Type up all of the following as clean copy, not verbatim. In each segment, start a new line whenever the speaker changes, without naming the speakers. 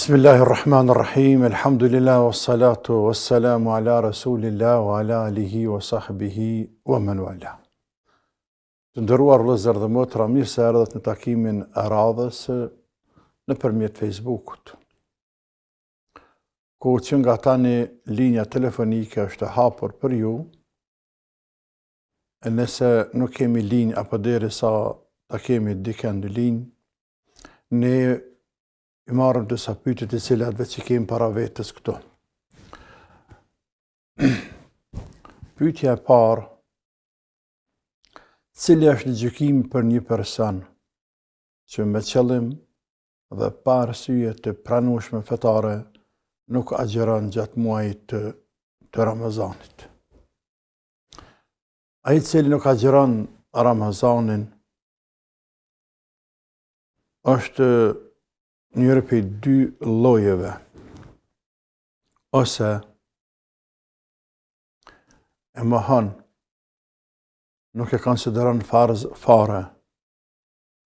Bismillahirrahmanirrahim, alhamdulillah, wassalatu wassalamu ala rasulillah, wa ala alihi wa sahbihi wa man wala. Të nderuar vëllezër dhe motra, mirë se erdhët në takimin e radhës nëpërmjet Facebookut. Ku që nga tani linja telefonike është e hapur për ju, e nëse nuk kemi linjë apo derisa ta kemi dikën në linjë, ne i marrëm disa pyetje të cilat vetë që kemi para vetës këtu. Pyetja e parë: cili është gjykimi për një person që me qëllim dhe pa arsye të pranueshme fetare nuk agjeron gjatë muajit të Ramazanit? Ai i cili nuk agjeron Ramazanin është njëri prej dy llojeve, ose e mohon, nuk e konsideron farz fare,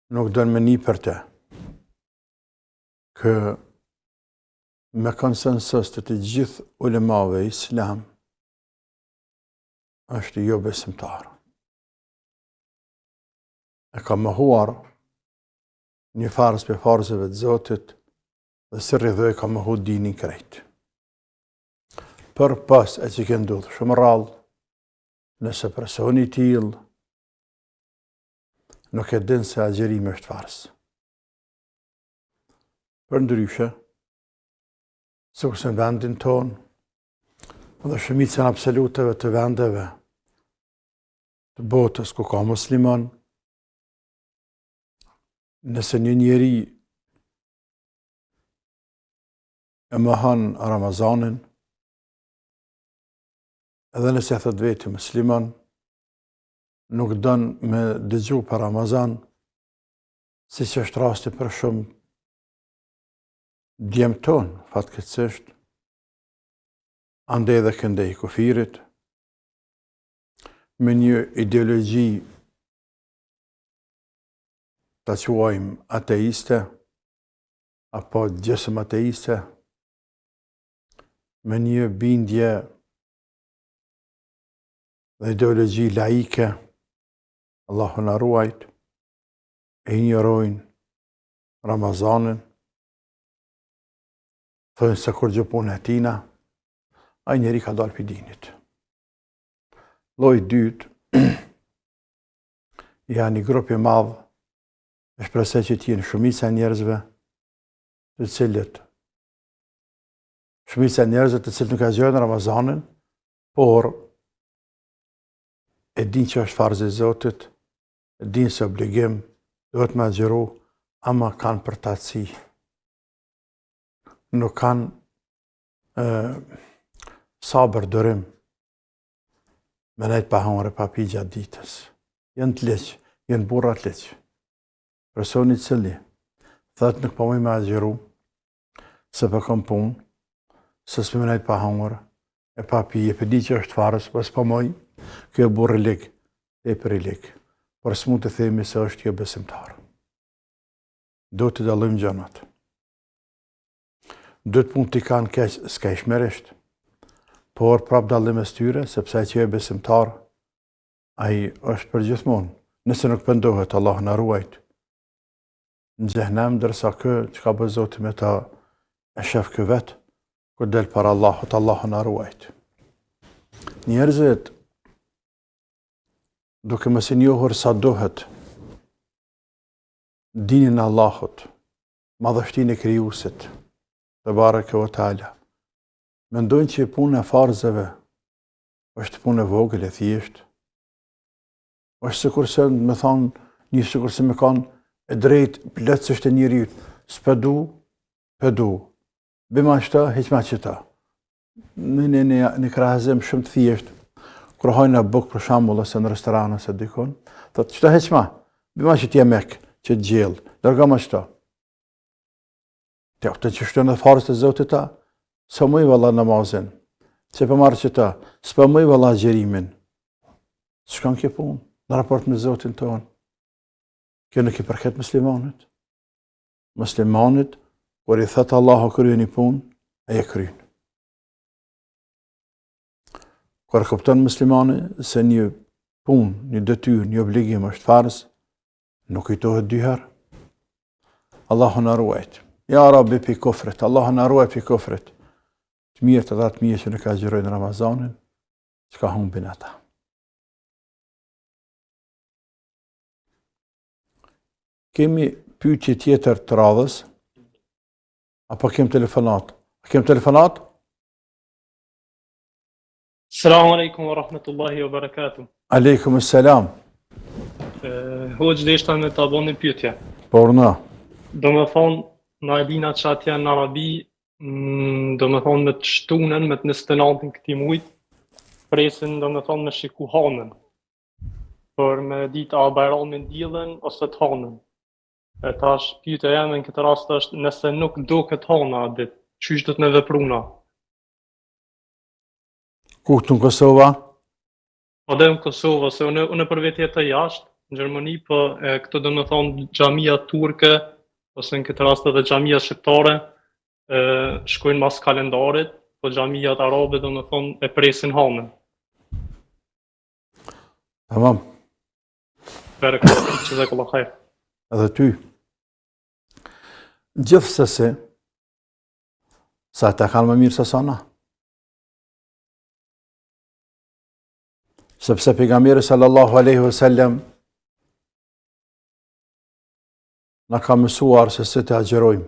nuk don me një për te, kë me konsensus të gjithë ulemave islam është jo besimtar. E ka mohuar një farz për farzeve të Zotit dhe si rridhoj ka mohu dinin krejt. Për pas e që ke ndodhë shumë rrallë, nëse personi i tillë nuk e din se agjerimi është farz. Për ndryshe, sikurse në vendin tonë dhe shumicën absoluteve të vendeve të botës ku ka musliman, nëse një njeri e mohon Ramazanin, edhe nëse thot vetë musliman, nuk don me dëgju për Ramazan, siç është rasti për shumë djemë tonë, fatkeqësisht, ande edhe këndej kufirit, me një ideologji ta quajmë ateiste, apo gjysmë ateiste, me një bindje dhe ideologji laike, Allahu na ruajt, e injorojnë Ramazanin, thënë se kur gjëpun e tina, ai njeri ka dalë për dinit. Lloji i dytë, janë një grup i madh, e shpresoj që t'jenë shumica e njerëzve të cilët nuk agjerojnë Ramazanin, por e din që është farz i Zotit, e din se obligim duhet me agjeru, ama kanë përtatësi. Nuk kanë sabër dërim me nejtë pa hangër e pa pi gjatë ditës. Janë të leq, janë burra të leq. Personi i cili thot nuk po më me agjeru, se po kam punë, se s'po më nejtë pa hangër e pa pi, e për di që është farz, pas po moj, kjo e burë i lig, e për i lig, por s'mund të themi se është jo besimtar. Do të dallojmë gjanat. Do të punë t'i kanë keq, s'ka ishmerisht, por prap dallim mes tyre, sepse ai që e besimtar, ai është për gjithmonë. Nëse nuk pendohet, Allah na ruajt në xhenem, dërsa kë që ka bë Zoti me ta e shef kë vetë, kur del para Allahut, Allahu na ruajt. Njerëzit, duke mos i njohur sa duhet dinin e Allahut, madhështinë e krijuesit, te bareke ve teala, mendojnë që puna e farzeve është punë e vogël e thjeshtë. Është sikurse me thonë, një sikurse me kanë e drejt plotësisht e njeriut, s'pedu, pedu, bima qëta, heqma qëta. Në krahazim shumë të thjesht, kur hajnë në bukë për shambull, ose në restoran, ose dikon, thot, qëta heqma, bima që t'je mek, që t'gjellë, dërgama qëta. Të që shtu në farës të Zotit ta, s'po mëj valla namazin, që për marrë qëta, s'po mëj valla gjerimin. S'kan kjo punë, në raport me Zotin tonë. Kjo nuk i përket muslimanit. Muslimanit kur i thëtë Allahu kryen një punë, e kryen. Kur kupton muslimani se një punë, një detyrë, një obligim është farz, nuk kujtohet dy herë. Allahu na ruajt. Ja Rabbi pi kufrit, Allahu na ruaj pi kufrit. Të mirë të dhatë mirë që në ka gjërojnë Ramazanin, që ka humbin ata. Kemi pyetje tjetër të radhës, apo kem telefonat? Kem telefonat?
Selamu alaikum wa rahmatullahi wa barakatuh.
Aleikum selam.
Hoxh dhe ishta me të abon një pyetje.
Por na.
Do me thonë, na e dina që atje në Arabi, do me thonë me të shtunën, me të 29 këti mujt, presin do me thonë me shiku hanën, për me ditë a bajramin diellën ose të hanën. E tash pyetja jeme në këtë rast është, nëse nuk do këtë hana a ditë, qysh do të me vepruna?
Ku këtu në Kosova?
Po dhe në Kosovë, se unë për vetë jetë jashtë, në Gjermani, po këto do me thonë xhamia turke, ose në këtë rast edhe xhamia shqiptare, shkojnë mas kalendarit, po xhamiat arabe do me thonë e presin hanën.
Tamam.
Berekallahu, jazakallahu khair.
Edhe ty. Gjithsesi, sa ta kanë më mirë se sa na. Sepse pejgamberi sallallahu alaihi wasallam na ka mësuar se si të agjerojmë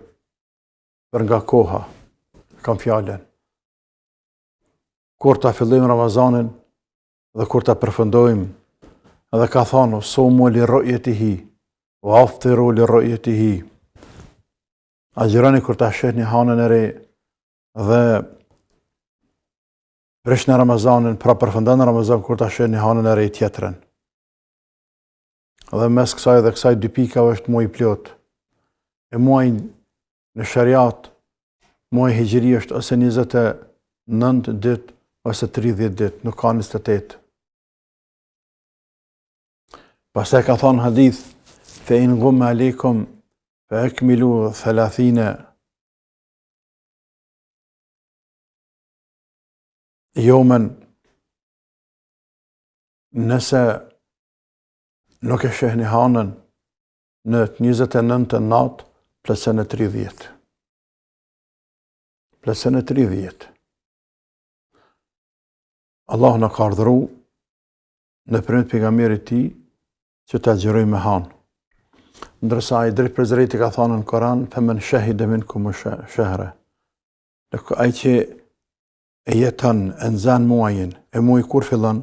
për nga koha, kam fjallën. Kur ta fillojmë Ramazanin dhe kur ta përfundojmë, edhe ka thonë, sumu li ru'yatihi wa aftiru li ru'yatihi. Agjeroni kur ta shihni hanën e re dhe prishni Ramazanin, pra përfundon Ramazan kur ta shihni hanën e re tjetrën. Dhe mes kësaj dhe kësaj dy pikave është muaj plot. E muaj në shariat, muaj hijri është ose 29 ditë ose 30 ditë, nuk ka 28. Pastaj ka thonë hadith, fe in gumme alikum, fe ekmilu 30 jomen, nëse nuk e shihni hanën në 29 të natë, plotësen e 30. Plotësen e 30. Allah në ka ardhëru në përmjet pejgamberit ti që ta agjerojmë me hanë. Ndërsa ai drejt për drejt ka thënë në Koran, "Faman shahida minkum shahra." Ai që e jeton e nxan muajin, e muaji kur fillon?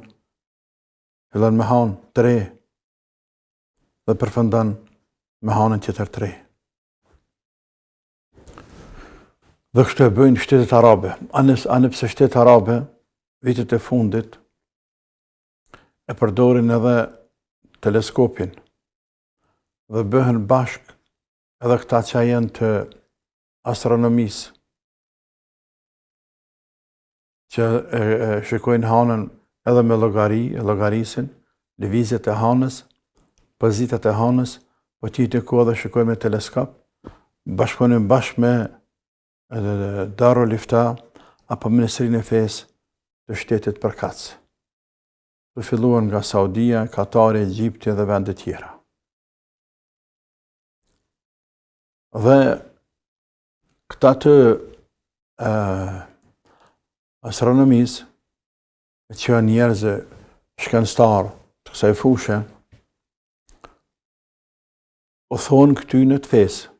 Fillon me hanë 3 dhe përfundon me hanën tjetër 3. Dhe kështu e bëjnë shtetet arabe. Anëpse shtetet arabe, vitet e fundit, e përdorin edhe teleskopin dhe bëhen bashk edhe këta që janë të astronomisë, që shikojnë hanën edhe me llogari, e llogarisin, lëvizjet e hanës, pozitat e hanës, po ti të ku edhe shikojnë me teleskop, bashkëpunim bashkë me Darul Ifta apo Ministrinë e Fesë të shtetit përkatës. Të filluan nga Saudia, Katari, Egjipti dhe vende tjera. Dhe këta të astronomisë, që janë njerëz shkencëtar të kësaj fushë, u thonë këtyne të fesë,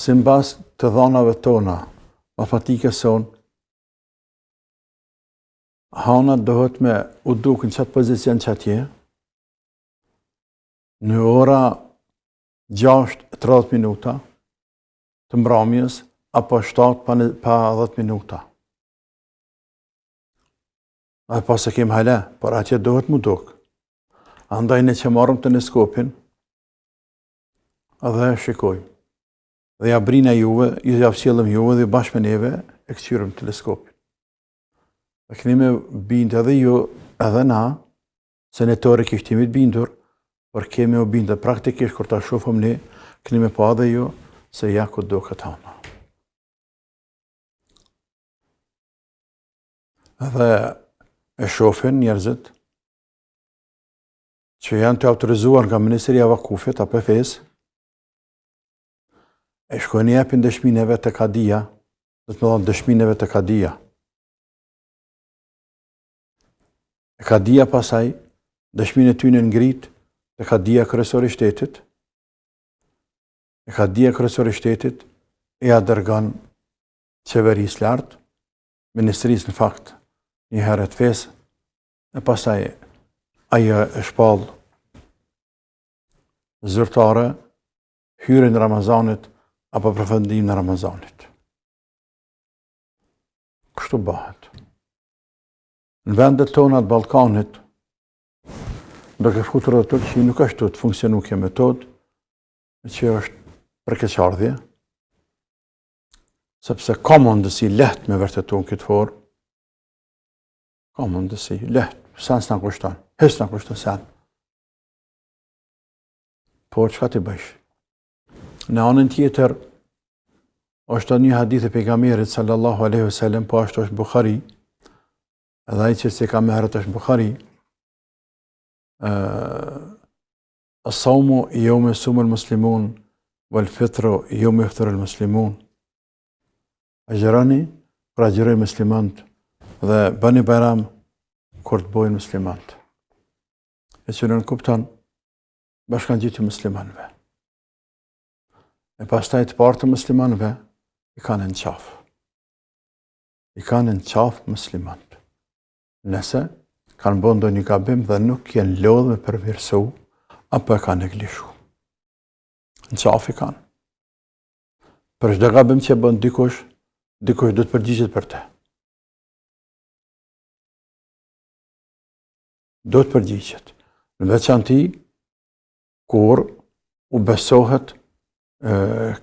si mbas të dhanave tona, matematikës sonë, hana dohet me u duk në qatë pozicion që atje, në ora 6:30 minuta të mbrëmjes, apo 7 pa 10 minuta. A pas e kem hala, por atje dohet mu duk. Andaj ne që marrëm teleskopin, dhe shikojmë. Dhe ja brina juve, ju ja sjellëm juve dhe bashkë me neve e kthyrëm teleskopin. Dhe keni me bindë edhe ju, edhe na, se ne teorikisht jemi të bindur, por kemi u bindë praktikisht kur ta shohëm ne, keni me pa edhe ju se ja ku do këtë hana. Dhe e shohin njerëzit që janë të autorizuar nga Ministria e Vakufit apo fesë, e shkojnë japin dëshmineve të kadia, dhe të më thonë dëshmineve të kadia. E kadia pasaj, dëshmine tyne ngrit të kadia kryesor i shtetit, e kadia kryesor i shtetit e ja dërgon qeverisë lartë, ministrisë në fakt, një herët fesë, e pasaj ajo e shpall zyrtare hyrjen në Ramazanit apo përfundimin në Ramazanit. Kështu bëhet. Në vendet tona të Ballkanit, duke futur ato që nuk ashtu të funksionu kjo metodë, që është përkeqardhje, sepse ka mundësi lehtë me vërtetuar këtë formë, ka mundësi lehtë, sen s'na kushton, hiç s'na kushton sen. Por çka ti bësh? Në anën tjetër, është një hadith e pejgamberit sallallahu alaihi wasallam, po ashtu është Buhari, edhe ai që se ka më herët është Buhari, as-sawmu yawma yasumul muslimun wal fitru yawma yaftirul muslimun. Agjëroni për agjërojnë muslimanët dhe bëni bajram kur të bojnë muslimanët. E që nën kupton bashkangjitë muslimanëve. E pastaj të parë të muslimanëve i kanë në qafë. I kanë në qafë muslimanët. Nëse kanë bën ndonjë gabim dhe nuk janë lodhur me përmirësu apo e kanë neglishu. Në qafë i kanë. Për çdo gabim që bën dikush do të përgjigjet për te. Do të përgjigjet. Në veçanti kur u besohet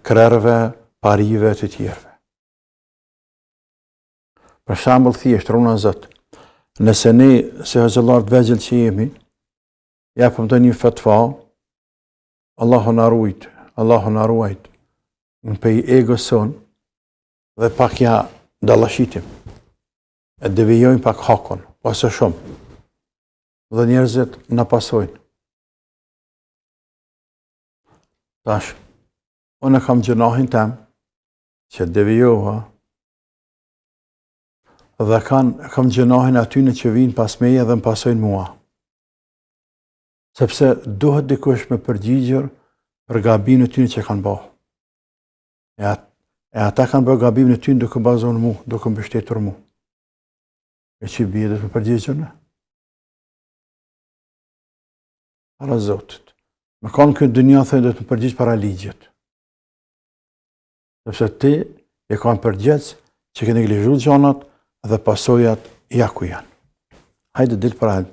krerëve, parive të tjerëve. Për shembull thjesht runa Zot, nëse ne se hoxhallar të vegjël që jemi, japëm ndonjë fatva, Allahu na ruajt, Allahu na ruajt. Në pej egos son dhe pak ja dallashitim. E devijojmë pak hakon, ose shumë. Dhe njerëzit na pasojnë. Tash, unë kam gjunahin tem, që devijova, dhe kam gjunahin atyne që vinë pas meje dhe më pasojnë mua. Sepse duhet dikush me përgjigjur për gabimin e tyne që kanë bëhë. E ata kanë bërë gabimin e tyne duke bazonë mu, duke mbështetur mu. E që bje dhe të përgjigjur në? Para Zotit. Me kanë këtë dynja thënë dhe të përgjigjë para ligjet. Sepse ti e kanë përgjigj që ke neglizhuar gjanat dhe pasojat ja ku janë. Hajde ditë para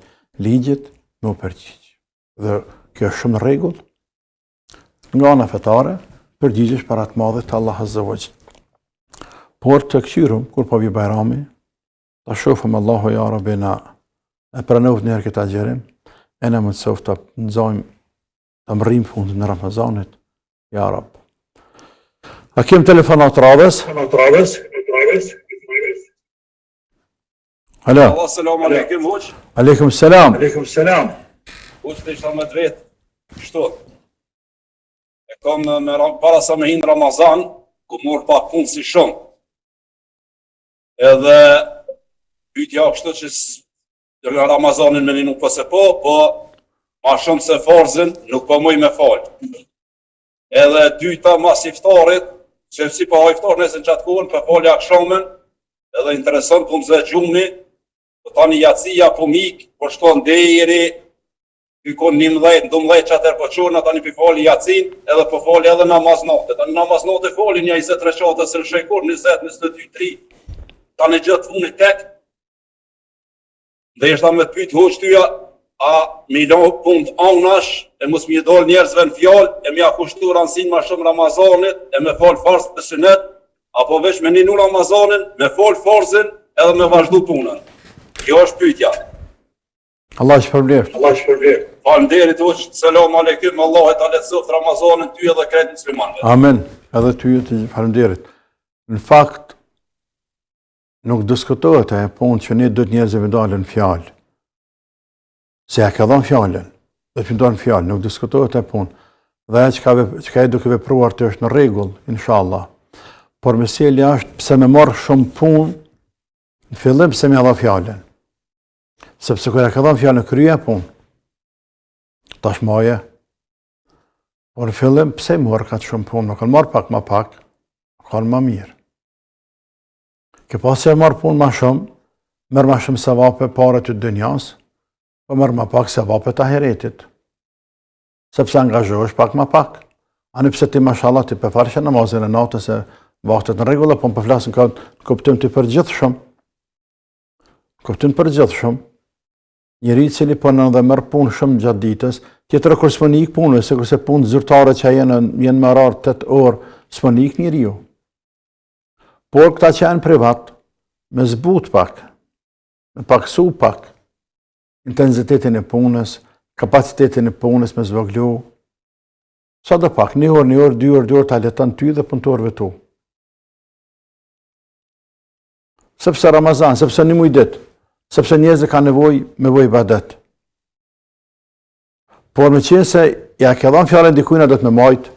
ligjet me u përgjigj. Dhe kjo është shumë rregull. Nga ana fetare, përgjigjesh para të madhit të Allah Azza wa Jall. Por të këshyrum, kur po vi bajrami, ta shofëm Allahu ja Rabbi na e pranojë njërë këtë agjerim, e në mëtësof të nëzojmë të mërim fundin në Ramazanit, ja Rab. A kem telefonat radhës? Alo.
Assalamu alaikum hoq.
Aleikum selam.
Hoq të ishta me drejt. Kështu. E kam para sa me hinë Ramazan, ku morë pak punë si shumë. Edhe pyetja kështu që në Ramazanin me një nuk pëse po ma shumë se farzën nuk po muj me falë. Edhe dyta mas iftarit, që si po iftar nëse në qatë kohën, për falë akshamen, edhe interesant po mëzve gjumi, po tani jacija po mik, po shkon deri, kikon 11, 12 qatër po qurna, tani për falë jacin, edhe po falë edhe namaz natë. Tani namaz natë falë një 20 reqatës në shejkur, 20, 22, 3, tani gjithë funit tek, dhe ishta me të pyjtë hoqtyja, a mi lo punë anash, e mos mi dol njerëzve në fjallë, e mi akushtu ransin ma shumë Ramazanit, e me falë farzë të sunet, apo veç me ninu Ramazanin, me falë farzën, edhe me vazhdu punën. Kjo është pyjtja.
Allah që përbleft.
Faleminderit hoq, selam aleikum, Allah e ta letësoft Ramazanin ty edhe kretë muslimanëve.
Amen. Edhe ty të faleminderit. Në fakt, nuk diskutohet e punë që ne do të njerëzve dalën fjalë. Se ja ka dhënë fjalën, do të ndon fjalë, nuk diskutohet e punë. Dhe ajo çka e duke vepruar të është në rregull, inshallah. Por meselja është pse më marr shumë punë, në fillim pse më dha fjalën. Sepse kur ja ka dhënë fjalën krye punë. Tashmoje. Por në fillim pse marr kaq shumë punë, nuk kanë marr pak më pak, kanë më mirë. Ke pasi e marr punë më shumë, merr më shumë sevape para të dunjas, po merr më pak sevape të ahiretit. Sepse angazhohesh pak më pak. Ani pse ti mashallah ti përfarsh namazin e natës e vaktet në rregull, po më flas në kuptim të përgjithshëm. Kuptim të përgjithshëm. Njëri i cili punon dhe merr punë shumë gjatë ditës, tjetër kur s'po nik punën, sikurse punë zyrtare që janë më rar 8 orë, s'po nik njeriu. Por këta që janë privat, me zbut pak, me paksu pak, intensitetin e punës, kapacitetin e punës me zvoglu, sa do pak, 1 orë, 2 orë, ta leton ty dhe punëtorëve tu. Sepse Ramazan, sepse një muj ditë, sepse njerëzit kanë nevojë me bëj ibadet. Por me qenë se ja ke dhënë fjalën dikujt do të më majt.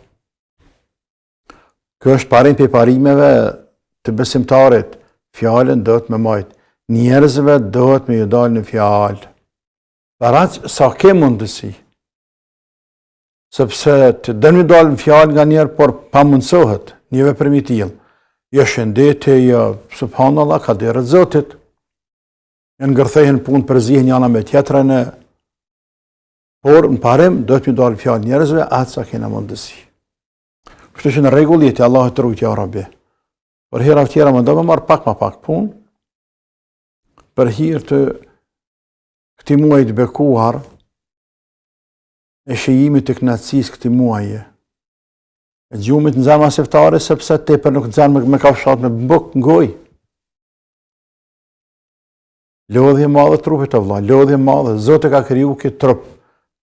Kjo është parim për parimeve të besimtarit, fjalën do të më majt. Njerëzve do të më dalë në fjalë. Para sa ke mundësi. Sepse të dënë më dalë në fjalë nga njerë, por pa mundësohet, një veprim i tillë. Jo shëndetje, jo subhanallah, ka derët Zotit. Në ngërthehen punë për zihin njëna me tjetrën, por në parim do të më dalë fjalë njerëzve atë sa kena mundësi. Kështu që në rregull jeti Allah të rujtë ja Rabbi. Për hera tjera më do më marë pak më pak punë, për hir të këti muaj të bekuar, e shijimit të knatësisë këti muaje, e gjumit në zemra seftare, sepse tepër nuk në zemë me kafshat me buk në goj. Lodhje madhe trupit të vëlla, lodhje madhe, Zotë ka kriju këtë trup,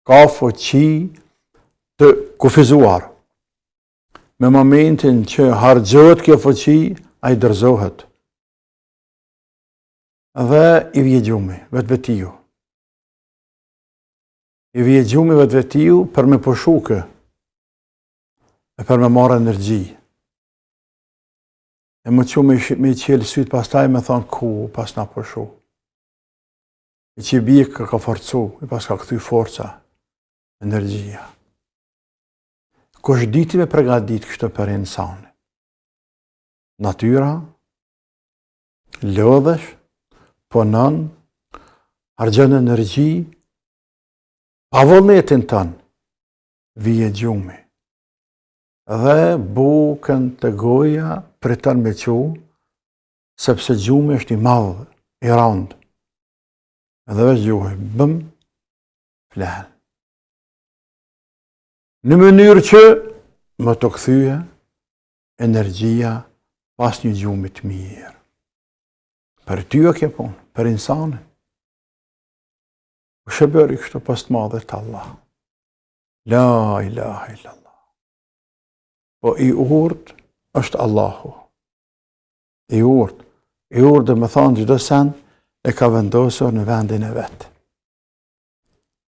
ka fuqi të kufizuar. Me momentin që harxhohet kjo fuqi, ai dorëzohet. Dhe i vje gjumi, vetë. I vje gjumi vetë për me pëshuke, e për me marrë energji. E më që me i qelë sytë pastaj me thonë ku pas na pëshu. I që i bjekë ka forcu, i pas ka këthy forca, energjia. Kush diti me pregadit kështë për insani. Natyra, lodhesh, punon, harxhon energji, pa vullnetin tënë, vije gjumi. Dhe bukën të goja priton me qu, sepse gjumi është i madh, i rand. Edhe veç gjuhë, bëm, flehen. Në mënyrë që më të këthyje energjia pas një gjumit mirë. Për ty o kje punë, për insanin. U shëbëri kështë pas të madhet Allah. La ilaha illallah. Po i urt është Allahu. I urt dhe me thonë gjithë sen e ka vendosur në vendin e vetë.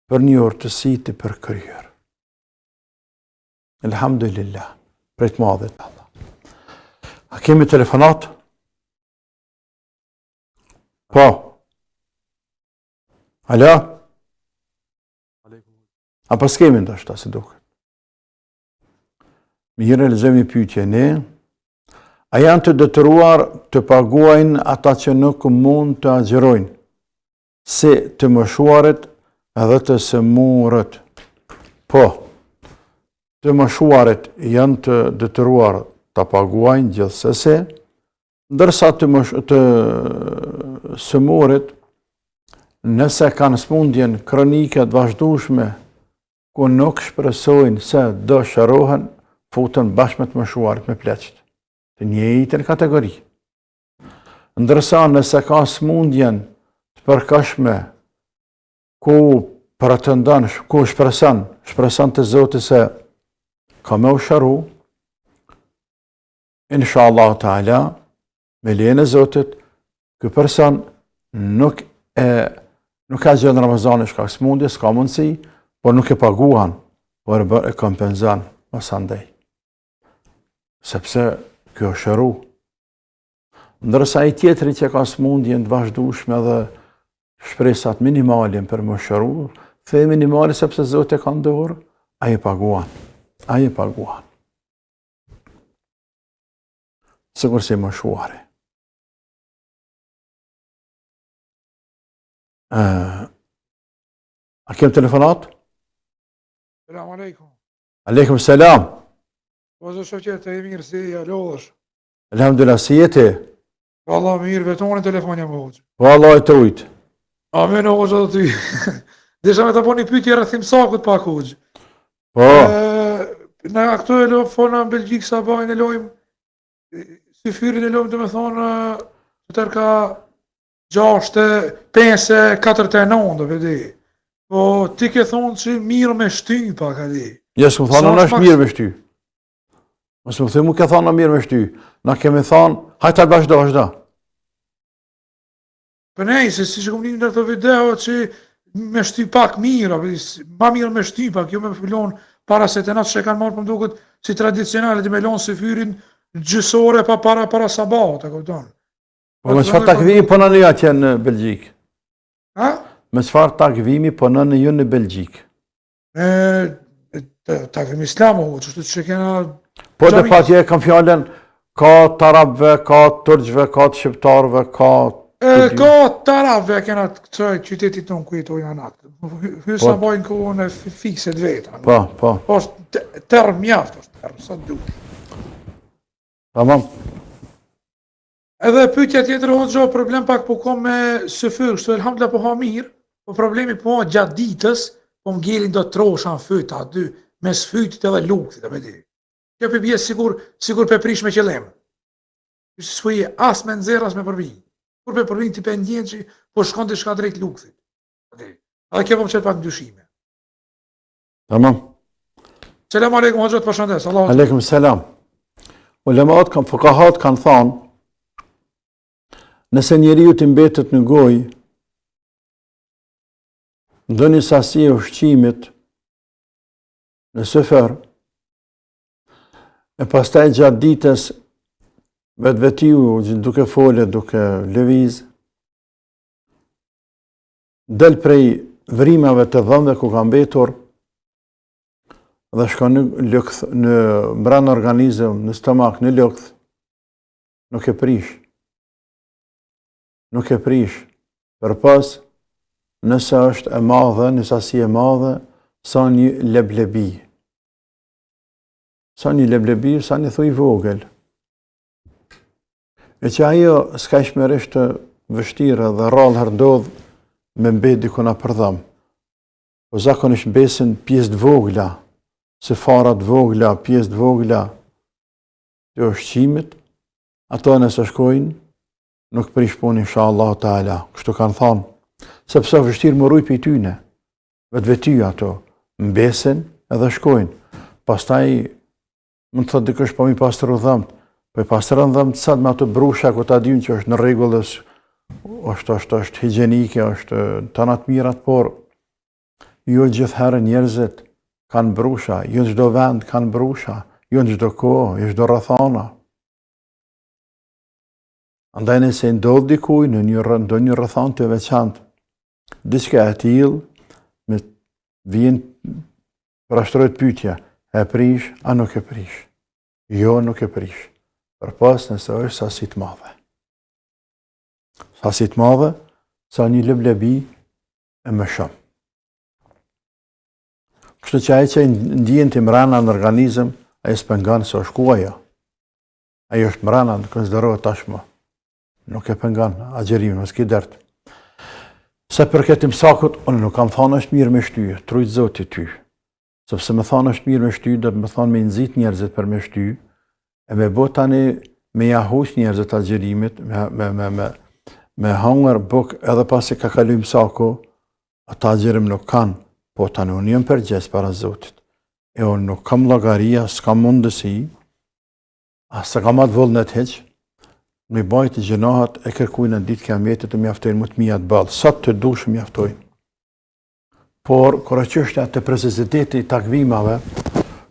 Për një urtësi të përkryer. Elhamdulillah, për të madhet Allah. A kemi telefonat? Po. Alo? A pas kemi ndashta se duket. Mirë, lexojmë një pyetje ne. A janë të detyruar të paguajnë ata që nuk mund të agjerojnë, si të moshuarit edhe të sëmurët? Po. Të moshuarit janë të detyruar të paguajnë gjithsesi, ndërsa të sëmurit, nëse kanë smundjen kronike të vazhdueshme, ku nuk shpresojnë se do shërohen, futen bashkë me të moshuarit me pleqt, të njëjtën kategori. Ndërsa nëse ka smundjen të përkashme, ku pretendon, ku shpreson të Zoti se ka me u shëru, inshallah ta'ala, me lejen e Zotit, ky person nuk ka gjë në Ramazan shkak smundje, s'ka mundësi, por nuk e paguan, por e kompenzon mos andej. Sepse kjo është shëru. Ndërsa i tjetri që ka smundjen të vazhdueshme dhe shpresat minimale për më shëru, the minimale sepse Zoti ka në dorë, ai e paguan. Ai e paguan. Sigur si më shuari. A kem telefonat?
Selam aleikum.
Aleikum selam.
Po zë shoqet e mirë si ja lodhësh.
Elhamdulillah, si jeti?
Valla mirë, vetëm në telefon jam hoxh.
Po Allah e trujt.
Amen hoxh edhe ty. Desha me të po një pyetje rreth imsakut pak hoxh.
Po,
Na këtu e lojmë fona në Belgjikë sa bajnë e lojmë si fyrin e lojmë domethënë tërka 6, 5, 4, 9, vedi. Po ti ke thonë që mirë me shty pak ali.
jesë më thonë, në është mirë me shty. Mësë më thëmë, ke thonë në mirë me shty. Na kemi thonë, hajtë alë vazhdo.
Për nej, se si që këmë një në të video që me shty pak mirë, ma mirë me shty pak, jo me filon para se të natë që kanë marrë për më duket si tradicionalit, me lonë si fyrin gjysore pa para sabat, e këpëton.
Po me qëfar takvimi po në atje në Belgjikë?
Ha?
Me qëfar takvimi po në ju në Belgjikë?
Takvim islamo, që që kena...
Po dhe pa tje kam fjallën, ka të arabëve, ka të tërgjve, ka të shqiptarëve, ka...
Ka të arabëve kena të qytetit tonë ku jetojnë anatë. Hysa bajnë kohën e fikse të vetë.
Po.
Po është tërë mjaftë, është tërë, sa të duke.
Tamam.
Edhe pyetja tjetër o gjo, problem pak po kom me syfyr, kështu elhamdulillah po ha mirë, po problemi po ha gjatë ditës, po m'gelin do trosha në fyta aty, mes fytit edhe luktit, e me di. Kjo për bje sigur për prish me qëlem. Kështë s'fuji as me nxerr, as me përvin. Kur për përvin ti për ndjen që po shkon të shka drejt luktit. Edhe kjo po më qëtë pak ndryshime.
Tamam.
Selam aleikum, hoxha të përshëndes.
Aleikum selam. Ulemat, fukahat kanë thonë, nëse njeriu të mbetet në gojë, ndonjë sasi e ushqimit në sefer, e pastaj gjatë ditës vetiu duke fole, duke lëviz, del prej vrimave të dhëmve ku ka mbetur dhe shkon në brenda organizëm, në stomak, në lëkth, nuk e prish. Nuk e prish. Përpas, nëse është e madhe, në sasi e madhe, sa një leblebi. Sa një leblebi, sa një thuj vogël. E që ajo s'ka shmerisht të vështire dhe rrallë hërdodh me mbet dikuna për dhëm. Po zakonisht besin pjesë të vogla, se farat vogla, pjesë të vogla të ushqimit, ato nëse shkojnë, nuk prish punë inshallah taala. Kështu kanë thonë, sepse vështirë më rujt për tyne, vetë ato, mbesin edhe shkojnë. Pastaj, mund të thotë dikush po mi pastru dhëmt, po i pastron dhëmt sot me ato brusha ku ta diun që është në rregull, është higjienike, është të natë mirat, por jo gjithherë njerëzit kanë brusha, jo në çdo vend kanë brusha, jo në çdo kohë, jo çdo rrethana. Andaj nëse ndodh dikuj në ndonjë rrethanë të veçantë, diçka e tillë, me vjen përshtrohet pyetja, e prish a nuk e prish? Jo, nuk e prish. Përpas nëse është sasi të madhe. Sasi të madhe, sa një leblebi e më shumë. Kështu që ai që ndjen të mrena në organizëm, ai s'pengon se është ku ajo. Ai është mrena, në konsiderohet tashmë. Nuk e pengon agjerimin, mos ki dert. Se për këtë imsakut, unë nuk kam thonë është mirë me shty, trujt Zoti ty. Sepse me thonë është mirë me shty, do të me thonë me nxit njerëzit për me shty, e me bo tani me jahuq njerëzit agjerimit, me hangër buk edhe pasi ka kalu imsaku, ata agjerim nuk kanë, po tani unë jam përgjes para Zotit. E unë nuk kam llogaria, s'kam mundësi, as s'kam atë vullnet heq, me bajt gjënahat e kërkujnë në ditë kiametit të mjaftojnë më të mija të ballë. Sa të dushë mjaftojnë. Por, kura çështja të precisitetit i takvimave,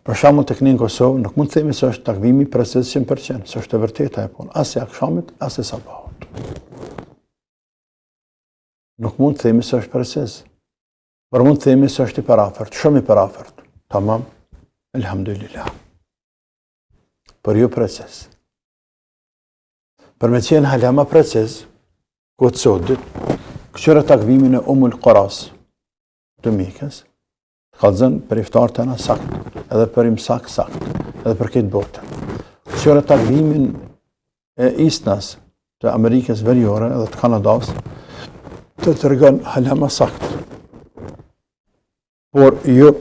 për shembull tek ne në Kosovë, nuk mund të themi se është takvimi preciz 100%, se është e vërteta e punë, as e akşamit, as e sabahut. Nuk mund të themi se është preciz. Por mund të themi se është i parafort, shumë i parafort. Tamam, elhamdulillah. Por jo preciz. Për me qenë hala më preciz, ku të sotit, këqyre takvimin e Qaras të mikës, kallëzën për iftar të na sakt, edhe për imsak sakt, edhe për këtë botën. Këqyre takvimin e ISNAS të Amerikës Veriore edhe të Kanadas, të tërgën hala më sakt. Por jo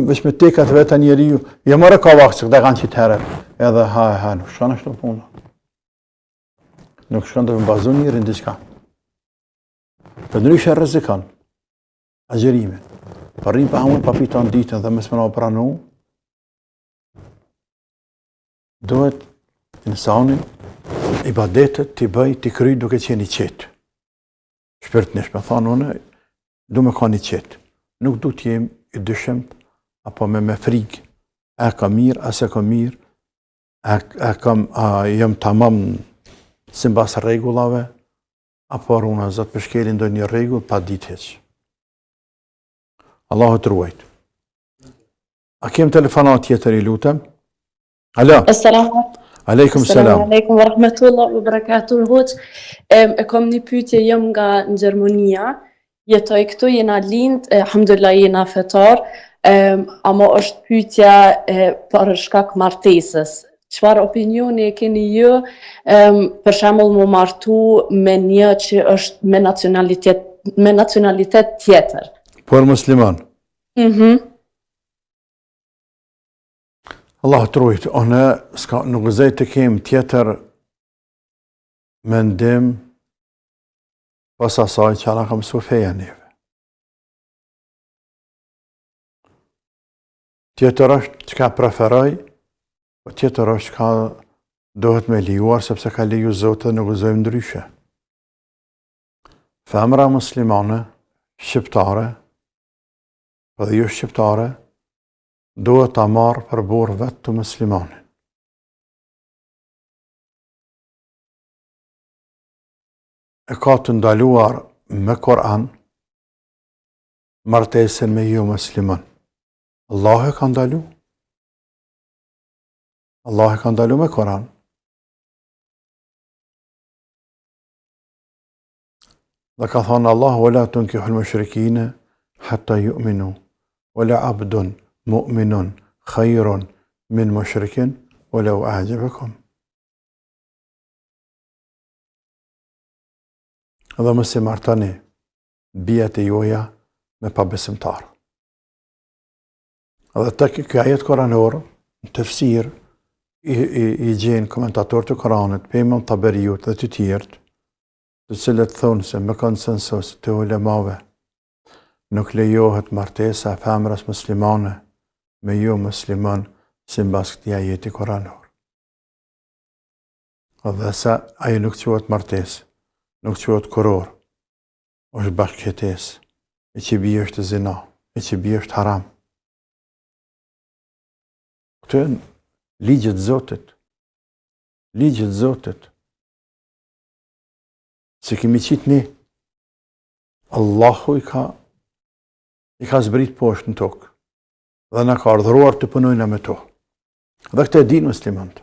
veç me tekat veta njeriu, jo mëre ka vakë që këta kanë qitë herët, edhe ha, nuk shkon ashtu puna. Nuk shkon të mbazon njërin diçka. Për ndryshe rrezikan agjerimin. Për rrim pa hamur pa piton ditën dhe mes mëna pranu, duhet insani ibadetet t'i bëj t'i kryj duke qenë i qetë. Shpirtnisht me thonë une, du me ka një qetë. Nuk du t'jem i dyshimt, apo me frikë, a ka mirë, a se ka mirë, a jem tamam si mbas rregullave, apo runa zot për shkelin do një rregull pa ditë heq. Allahu të ruajt. A kem telefonat tjetër i lutem? Alo.
Assalamu
Aleikum selam.
alaikum wa rahmatullahi wa barakatuh. Hoc, e kam një pyetje, jam nga Gjermania, jetoj këtu, jena lind, alhamdulillah jena fetar, ama është pyetja për shkak martesës. Çfarë opinioni e keni ju, për shembull mu martu me një që është me nacionalitet tjetër?
Por musliman. Allah të rujtë, nuk gëzej të kem tjetër mendim pas asaj që ala kam su feja neve. Tjetër është që ka preferoj, po tjetër është që ka dohet me lijuar, sepse ka liju Zotë dhe nuk gëzojmë ndryshe. Femra muslimane, shqiptare, po dhe jo shqiptare, duhet ta marrë për borë vetë të muslimanin. E ka të ndaluar me Koran martesën me jo musliman. Allah e ka ndalu. Allah e ka ndalu me Koran. Dhe ka thonë Allah, wala tunkihul mushrikine hatta yu'minu, wala abdun mu'minun khayrun min mushrikin walau a'jabakum. Dhe mos e martani bijat e joja me pabesimtar. Dhe tek ky ajet koranor, në tefsir i gjen komentatorët e Koranit, Imam Taberiu dhe të tjerë, të cilët thonë se me konsensus të ulemave nuk lejohet martesa e femrës muslimane me jo musliman sipas këtij ajeti koranor. Dhe sa ajo nuk quhet martesë, nuk quhet kuror, është bashkëjetesë, e që bie është zina, e që bie është haram. Këtë janë ligjet Zotit. Ligjet Zotit. Se kemi qitë ne, Allahu i ka zbrit poshtë në tokë dhe na ka ardhëruar të punojna me to. Dhe këtë e din muslimant.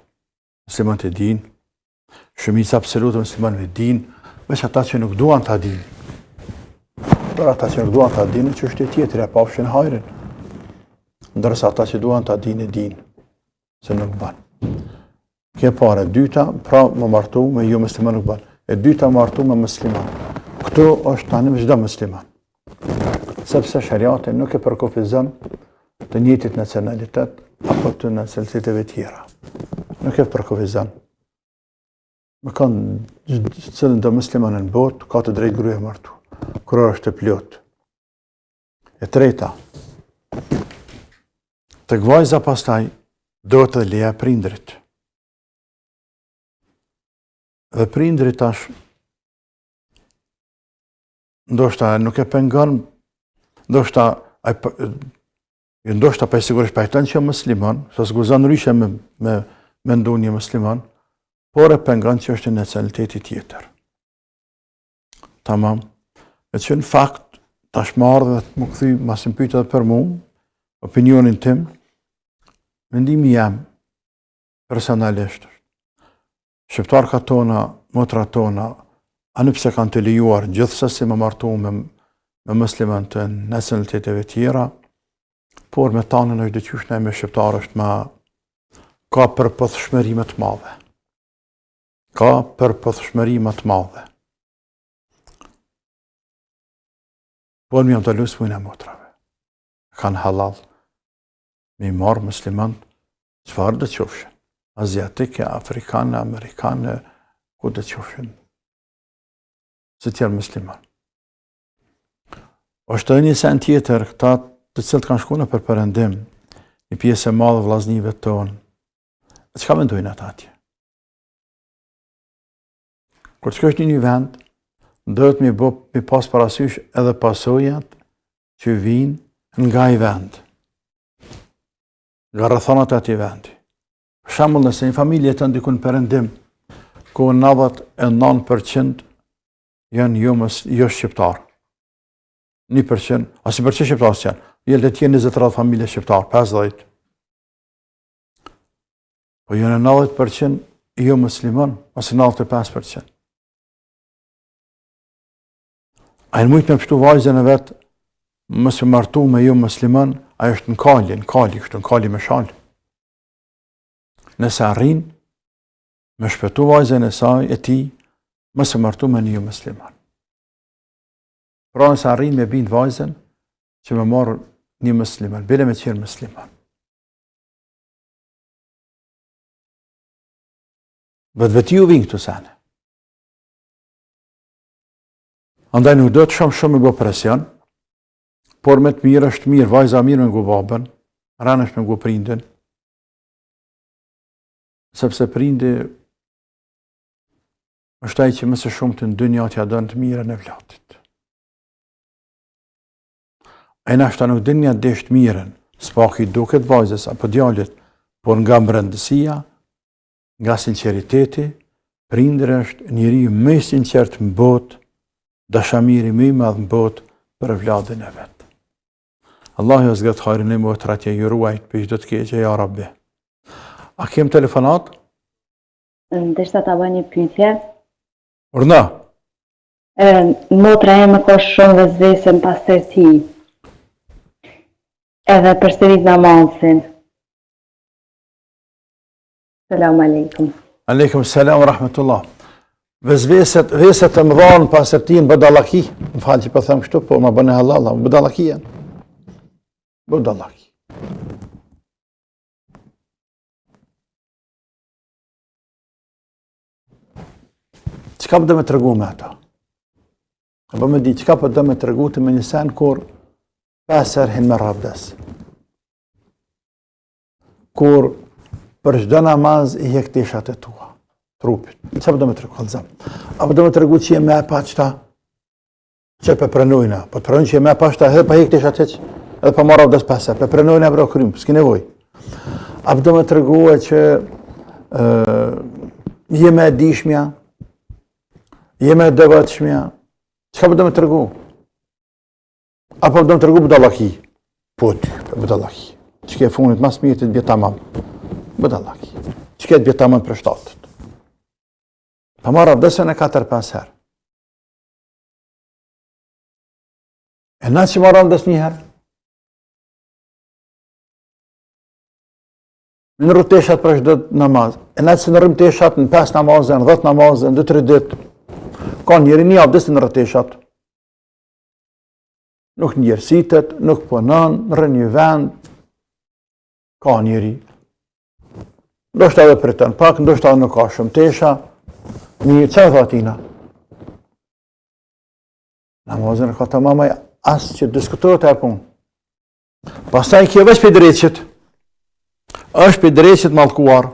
Muslimant e din, shumica absolute muslimanëve e din, veç ata që nuk duan ta din. Për ata që nuk duan ta din, çështje tjetër, e pafshin hajrin. Ndërsa ata që duan ta din e din, se nuk ban. Kjo para, dyta, pra më martu me jo musliman nuk ban. E dyta martu me musliman. Këtu është tani me çdo musliman. Sepse shariati nuk e përkufizon të njëjtit nacionalitet apo të nacionaliteteve tjera. Nuk e përkufizon. Me kanë cilën do musliman në botë, ka të drejtë gruaja martu. Kur është e plot. E treta, tek vajza pastaj do të leja prindrit. Dhe prindri tash, ndoshta nuk e pengon, ndoshta pa sigurisht pajton që musliman, se s'guzon ryshe me ndu një musliman, por e pengon që është një nacionaliteti tjetër. Tamam. E që në fakt, tash marrë dhe të më këthy, masim pyjtë edhe për mu, opinionin tim, mendimi jam, personalisht. Shqiptarka tona, motra tona, anë pse kanë të lejuar gjithsesi me martu me musliman të nacionaliteteve tjera, por me tanën është dyqysh ne me shqiptar është ka përpëthshmëri më të madhe. Ka përpëthshmëri më të madhe. Por mi jam të lusë mujnë e motrave. Kanë halal. Mi marë musliman çfarë dhe qofshin. Aziatike, afrikane, amerikane, ku dhe qofshin. Se tjerë musliman. Është edhe një sen tjetër, këta të cilët kanë shku në për përëndim, një pjesë e madhe vllaznive tonë. Çka mendojnë ata atje? Kur të shkosh në një vend, duhet mi pas parasysh edhe pasojat që vinë nga i vend. Nga rrethonat e atij vendi. Për shembull, nëse një familje të ndikun përëndim, ku 99% janë jo shqiptar. 1%, ose për që shqiptarës janë? Jelë të tjenë 20 familje shqiptar, 50. Po janë 90% jo musliman, ose 95%. A në mujtë me pështu vajzën e vetë, mësë martu me jo musliman, a është në kali me shalë. Nëse arrin, me shpëtu vajzën e saj e ti, mësë martu me një jo musliman. Pra nëse arrin me bindë vajzën, që me marrë një musliman, bile me qenë musliman. Vetë ju vinë këtu sene. Andaj nuk do të shumë me go presion, por me të mirë është mirë, vajza mirë me go babën, ranë është me go prindin, sepse prindi është ai që më së shumti në dynja t'ja dënë të mirën e vlatit. Ai nashta nuk din ja desht mirën, s'pak i duket vajzës apo djalit, por nga mbrëndësia, nga sinceriteti, prindri është njeriu më i sinqert në botë, dashamiri më i madh në botë për vladin e vet. Allahu zgjat hajrin e motratje ju ruajt për çdo të keqe ja Rabbi. A kem telefonat?
Ndeshta ta bëj një pyetje.
Urna.
Motra e më ka shumë vezvese pas tërti. Edhe për sërit namazin. Selam aleikum.
Aleikum selam wa rahmatullah. Veset e më dhanë pas tërtin bëdallaki. Më falë që po them kështu, po më bëne halal, bëdallaki janë. Bëdallaki. Qka për dhe me të regu me ata? Apo me di, qka për dhe me të regu të me një sen kur 5 herë hin me rabdes? Kur për çdo namaz i hek teshat e tua, trupit. Qka për dhe me të regu, halëzam? Apo dhe me të regu që je me e pa qëta? Që për prenojna, po të prenojnë që je me e pa qëta, edhe pa hek teshat heq, edhe pa ma rabdes 5 herë, për prenojna e bro krym, s'ki nevoj. Apo dhe me të regu e që je me e dishmja, jeme devatshmja, qka për do me të regu? Apo do me të regu bëdallaki? Po ty, bëdallaki. Qke e funit mas mirë të të bje tamam? Bëdallaki. Qke e të bje tamam për shtatët? Pa marrë abdesën e 4-5 herë. E na që marrë abdes një herë? Në rrë teshat për shdo namaz. E na që në rrëm teshat në 5 namazën, 10 namazën, 2-3 ditë. Ka njeri një abdesin në rëteshat. Nuk njerësitet, nuk punon, në rë një vend. Ka njeri. Ndoshta edhe pritën pak, ndoshta edhe nuk ka shumë tesha. Një që e thotina? Namazën e ka të mamaj asë që diskutohet e punë. Pastaj kjo veç për dreqit. është për dreqit malkuar.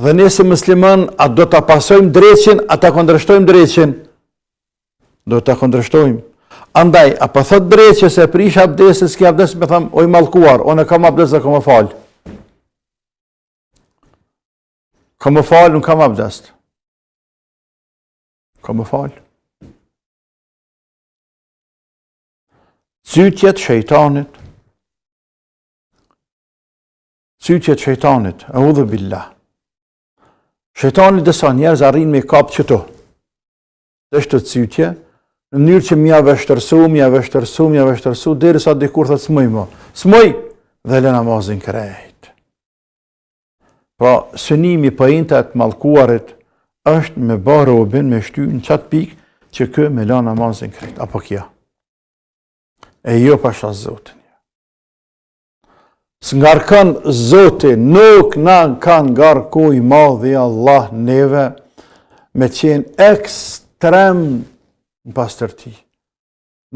Dhe ne si musliman, a do të pasojmë dreqin, a të kundërshtojmë dreqin? Do të kundërshtojmë. Andaj, a për thot dreqe se prish abdesin, s'ki abdes, me thamë, oj malkuar, o në kam abdes dhe kam më falë. Kam më falë, nuk kam abdes. Kam më falë. Cytjet shejtanit, audhu billah. Shejtani dësa njerëz arrin me kap qëto. Dhe shtë cytje, në mënyrë që mja vështërsu, deri sa dikur thët s'moj mo. S'moj, dhe le namazin krejt. Pra, synimi për inta të malkuarit është me ba robin, me shty në qatë pikë që kë me la namazin krejt. Apo kja. E jo pasha Zotin. S'ngarkon Zoti, nuk na kanë ngarkuj madhi Allah neve me qenë ekstrem në pastërti.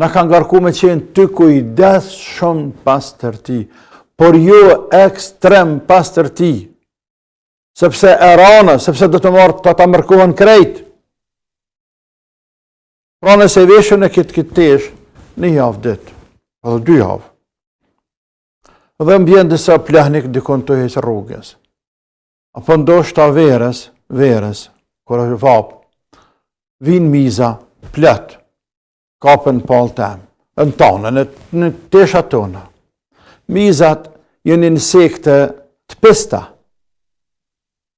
Na kanë ngarku me qenë të kujdes shumë pastërti, por jo ekstrem pastërti, sepse e rana, sepse do të marrë të ta mërkohen krejt. Pra nëse veshën e këtë tesh, një javë ditë, edhe 2 javë. Dhe mbjen disa plahnik dikon të heqë rrugës. Apo ndoshta verës, kur është vapë, vinë miza, plët, kapën palë temë, në tonë, në tesha tona. Mizat jënë insekte të pista,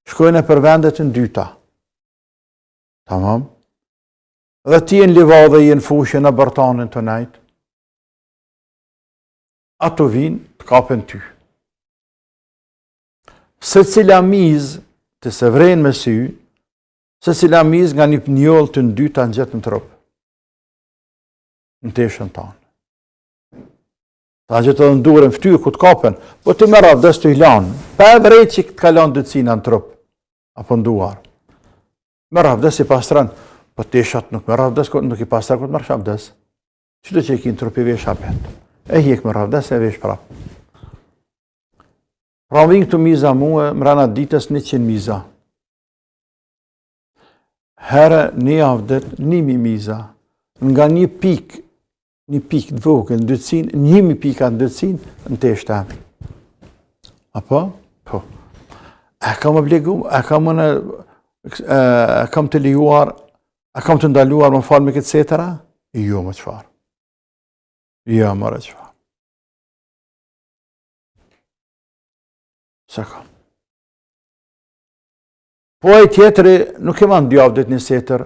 shkojnë për vendet në dyta. Tamam? Dhe ti jenë livadhe, jenë fushë në bërtanën të najtë. Ato vinë të kapën ty. Se cila mizë të se vrejnë me sy, se cila mizë nga një pënjollë të ndyta në gjithë në trupë. Në teshën tanë. Ta gjithë të ndurën ftyrë ku të kapën, po të më ravdes të i lanë, pa e vrejtë që të kalan dëcina në trupë, apo nduar. Më ravdes i pastrën, po teshat nuk më ravdes, nuk i pastrën, ku të mërë shabdes. Qëtë që i kinë trupi vesh apet. E hjek më ravdes e vesh prap. Pra më vinë këtu miza muë, më rana ditës 100 miza. Herë një avdet, 1000 miza. Nga një pik të vogël në dytësin, 1000 pika në dytësin, në të eshte. Apo? Po. E kam obligu, e kam të lijuar, e kam të ndaluar më falë me këtë setëra? Jo më qëfar. Jo më rë qëfar. Se kam. Po e tjetëri, nuk e ma në 2 javdet një setër,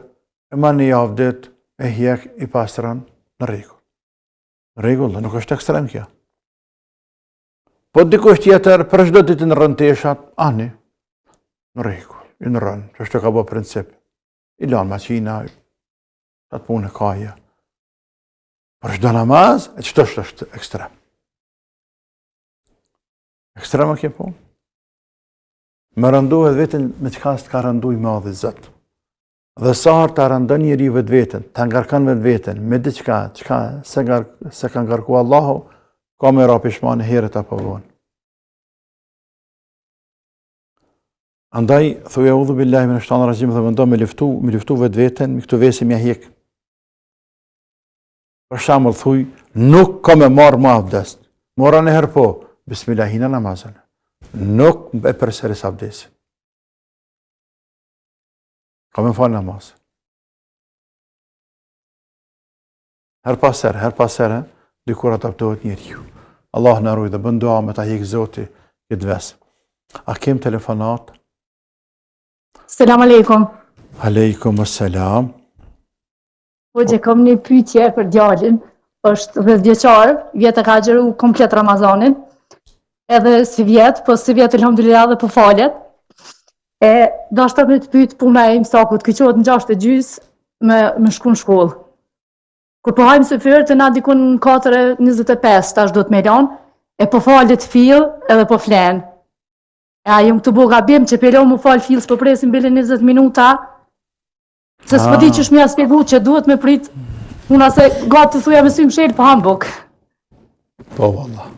e ma një javdet e hjek i pastran në regull. Në regull, nuk është ekstrem kja. Po dikush tjetër, për çdo ditë në rënë teshat, ani, në regull, i në rënë, që është të ka bo princip. I lanë maqina, atë punë e kaja. Për çdo namaz, e qëto është ekstrem. Ekstrem a kje punë. Me rëndohet vetën me qëka së të ka rëndu i madhi zëtë. Dhe sarë të rëndën njëri vetë vetën, të ngarkan vetë vetën, me diqka, se ka ngarku Allahu, ka me ra pishmanë herët apo vonë. Andaj, thuja udhu billahi me në shtanë rajim dhe vëndo me liftu vetë vetën, me këtu vesi mja hjek. Për shamëll thuj, nuk ka me marë ma abdest. Mora në herë po, bismillahina namazën. Nuk e përseris abdesin. Ka me falë namazë. Her pasere, dikur atë aptohet njeri ju. Allah në rujë dhe bëndoa me ta hjekë zoti këtë vesë. A kem telefonat?
Selam aleikum.
Aleikum assalam.
Po që kam një pyetje për djalin, është 10 vjeçar, vjetë ka xheru komplet Ramazanin, edhe si vjetë, po si vjetë elhamdulillah dhe po falet. E dashta me të pyet puna e imsakut, kyqohet në 6:30 me shku në shkollë. Kur po hajmë së fyrë të na dikun në 4:25, tash do të me lanë, e po falet fill edhe po flen. E a jam këtu bo gabim që pelo mu falë fill, s'po presim bile 20 minuta, se s'po di që shmja spjegu që duhet me prit, una se gatë të thuja me sy mshelë, po hambuk.
Po, valla.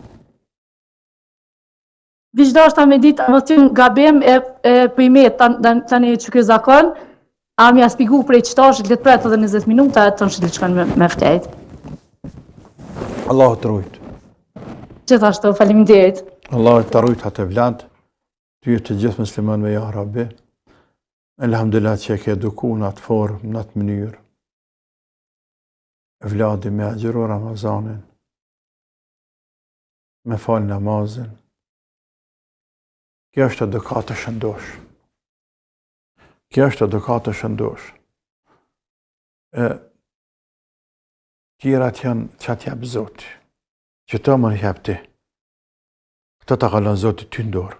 Viçdashta me ditë mos të gabim e primet tani që ky zakon, a më ja spigu prej çtash le të pret edhe 20 minuta të tonë që shkon me flet.
Allahu të rujt.
Gjithashtu faleminderit.
Allahu të rujt atë vlad, ty të gjithë muslimanëve ja Rabbi. Elhamdulillah që e ke eduku në atë formë, në atë mënyrë. Vladi me agjeru Ramazanin, me falë namazin. Kjo është edukatë shëndosh. Kjo është edukatë shëndosh. Tjerat janë që atë jabë Zoti, që të më jabë ti. Këto të kalon Zoti ty ndorë.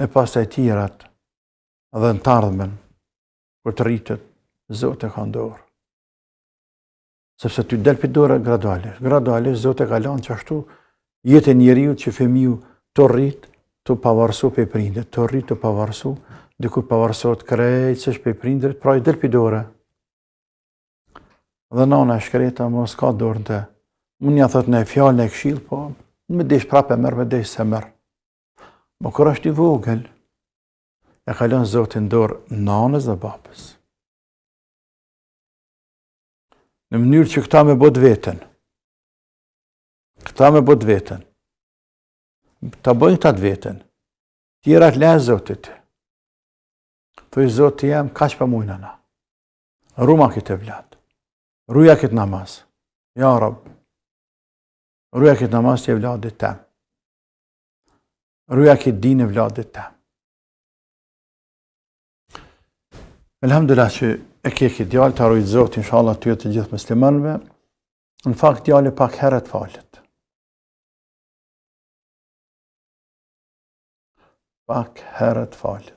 E pas të tjerat, dhe në të ardhmen, për të rritët, Zoti ka ndorë. Sepse ty del për dore gradualisht. Gradualisht, Zoti ka lanë që ashtu jetë e njeriu që fëmiu të rritë, të pavarësu për prindrit, të rritë të pavarësu, dikur pavarësot krejtë që është për prindrit, pra i del për dore. Dhe nana e shkreta, mos ka dorë në të. Unë ja thot në e fjallë në e këshilë, po me desh prapë e mërë, me desh se mërë. Më kër është i vogël, e kalon Zotin dorë nanës dhe babës. Në mënyrë që këta me bot vetën. Këta me bot vetën. Ta bëjnë këta të vetën. Tjera të lejë Zotit. Thuj Zotit jem, ka që pa mujnë ana. Ruma këtë vlad. Ruja këtë namaz. Ja, Rab. Ruja këtë namaz të e vladit tem. Ruja këtë din e vladit tem. Elhamdulillah që e ke këtë djallë, të arrujtë Zotë, inshallah të jetë të gjithë muslimanëve, në fakt djallë pak herët falet. Pak herët falet.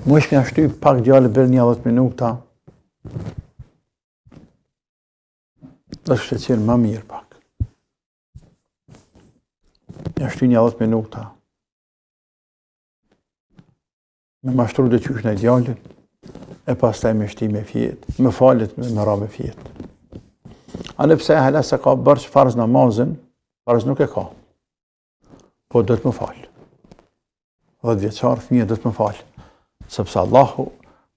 Mu ishme ashtu pak djallë bërë 10 minuta, dhe shtë qenë më mirë pak. Ashtu 10 minuta. Me mashtru dhe qysh në djallin, e pas taj me shti me fjetë, me falet me ra me fjetë. Anë pse hala se ka bërë që farz namazin, farz nuk e ka, po do të më falë. 10 vjeçar fëmijë do të më falë,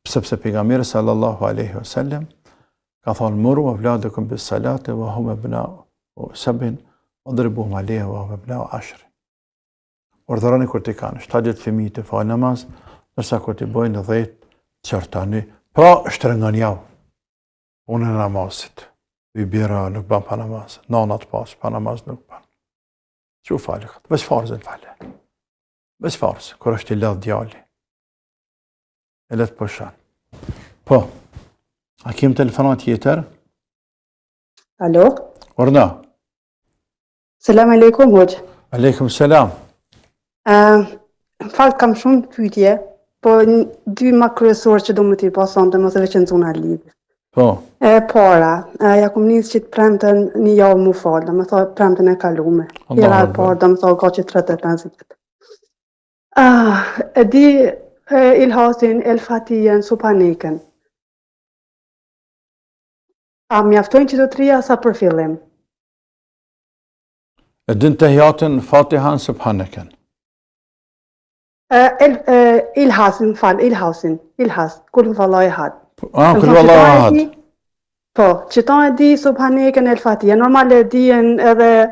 sepse pejgamberi sallallahu alaihi wasallam ka thonë muru avladukum bis salati wa hum abna'u sab'in wadribuhum 'alayha wa hum abna'u 10. Urdhëroni kur t'i kanë 70 fëmijë të falë namaz, nërsa kur t'i bojnë 10 qërtani, pra shtrëngon javë. Unë në namazit, i bira nuk ban pa namaz, nanat pas, pa namaz nuk ban. Që u falë këtë? Veç farzën falë. Veç farzë, kur është i ladh djali. E letë pëshan. Po, a kem telefonat tjetër?
Alo?
Orna.
Selam aleikum, hoqë.
Aleikum selam.
Falë kam shumë pyetje, po 2 ma kryesor që do më t'i pason të mos e veç në zona lidhë.
Po.
E para, ja kom njës që të premten një javë mu falë, dhe më thoi premten e kalume. Jera e parë, dhe më thoi ka që 35 vjetë. E di Ilhasin, El Fatijen, Supaneken. A mjaftojnë që do të rria sa për fillim?
E din të hjatin Fatihan Subhaneken.
Ilhas, kul vallaj had.
Kul vallaj had.
Po, qëton e di Subhaneken El Fatiha, normal e dijen edhe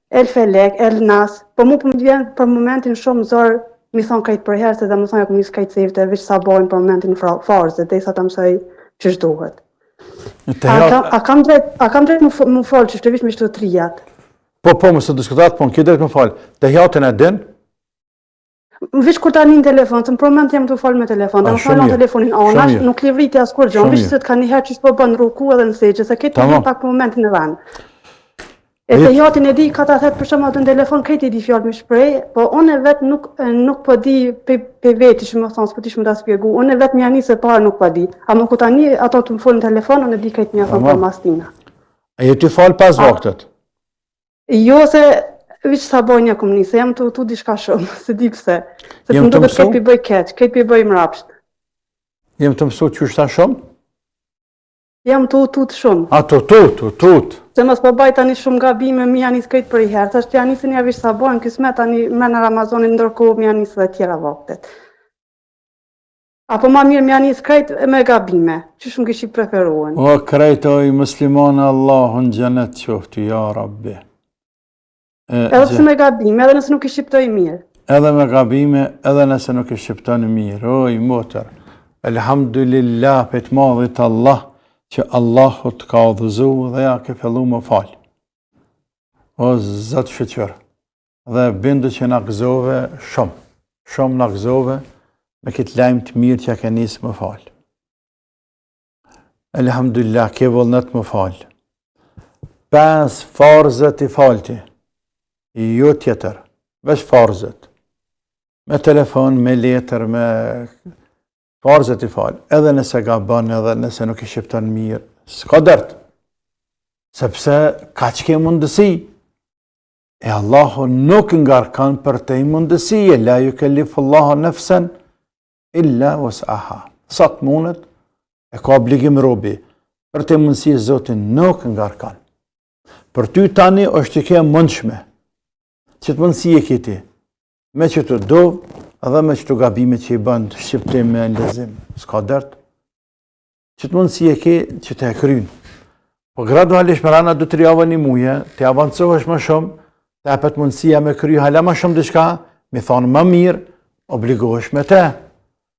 El Felek, El Nas, po mu për më vjen për momentin shumë zorë, mi thonë kajtë për herë, se dhe më thonë e këmis kajtë sefte, vishë sa bojnë për momentin farze, dhe i sa të mësoj që shduhet. A kam drejt më folë që shtë vishë me shtë të trijat?
Po, më së diskutat, po në ki drejt më falë. Të hjatin e din?
Vish kur ta një telefon, të më për moment jam të falë me telefon, dhe më falë në telefonin anash, nuk li vriti as kur gjonë, vish se të ka një herë që s'po bënë ruku edhe në seqë, se këtë të pak për momentin e dhanë. E të jatin e di, ka ta thetë për shumë atë në telefon, këtë i di fjallë me shprej, po unë e vetë nuk po di pe veti që më thonë, s'po ti shmë da spjegu, unë e vetë mja një se parë nuk po di, a më ku ta një ato të më folë në telefon, unë e di këtë mja thonë për mastina.
A je ti falë pas vaktet?
Jo se, vishë sa boj një këmë një, se jam të tu di shka shumë, se di pëse, se të më duke këtë pi bëj keq, këtë pi bëj mrapsht.
Jem të mësu që shta shumë?
Jam të utut shumë.
A tutut.
Se mos po baj tani shumë gabime, mi janë krejt për i herë. Thashtë janë nisën ja vish sa bojnë, kismet tani me në Ramazonin ndërkohë mi janë nisë dhe tjera vaktet. Apo ma mirë mi janë nisë krejt me gabime, që shumë këshi preferuan.
O krejt oj muslimane Allahun gjenet qofti, ja Rabbi.
Edhe pse me gabime, edhe nëse nuk i shqiptoj mirë.
Edhe me gabime, edhe nëse nuk i shqiptoni mirë. Oj, motër, elhamdulillah për të madhit Allah, që Allahu të ka udhëzu dhe ja ke fillu më falë. O Zot shëqër, dhe bindu që në gëzove shumë në gëzove, me këtë lajmë të mirë që ke nisë më falë. Elhamdulillah, ke vullnet më falë. 5 farzët i falti, jo tjetër, veç farzët. Me telefon, me letër, me farzët i falë. Edhe nëse ga banë, edhe nëse nuk i shqipton mirë, s'ka dërtë. Sepse ka që ke mundësi. E Allahu nuk ngarkan për te i mundësi, e la ju kellifu Allahu nefsen, illa was'aha. Sa të mundet, e ka obligim robi. Për te mundësi Zotin nuk ngarkan. Për ty tani është që ke mundshme. Që të mundësi e kiti. Me që të dovë, edhe me që të gabime që i bënd shqiptim me lezim. S'ka dërtë. Që të mundësi e ke që të e krynë. Po gradualisht me rana 2-3 javë një muje, të avancohesh më shumë, të apet mundësia me kry hala më shumë dishka, mi thonë më mirë, obligohesh me te.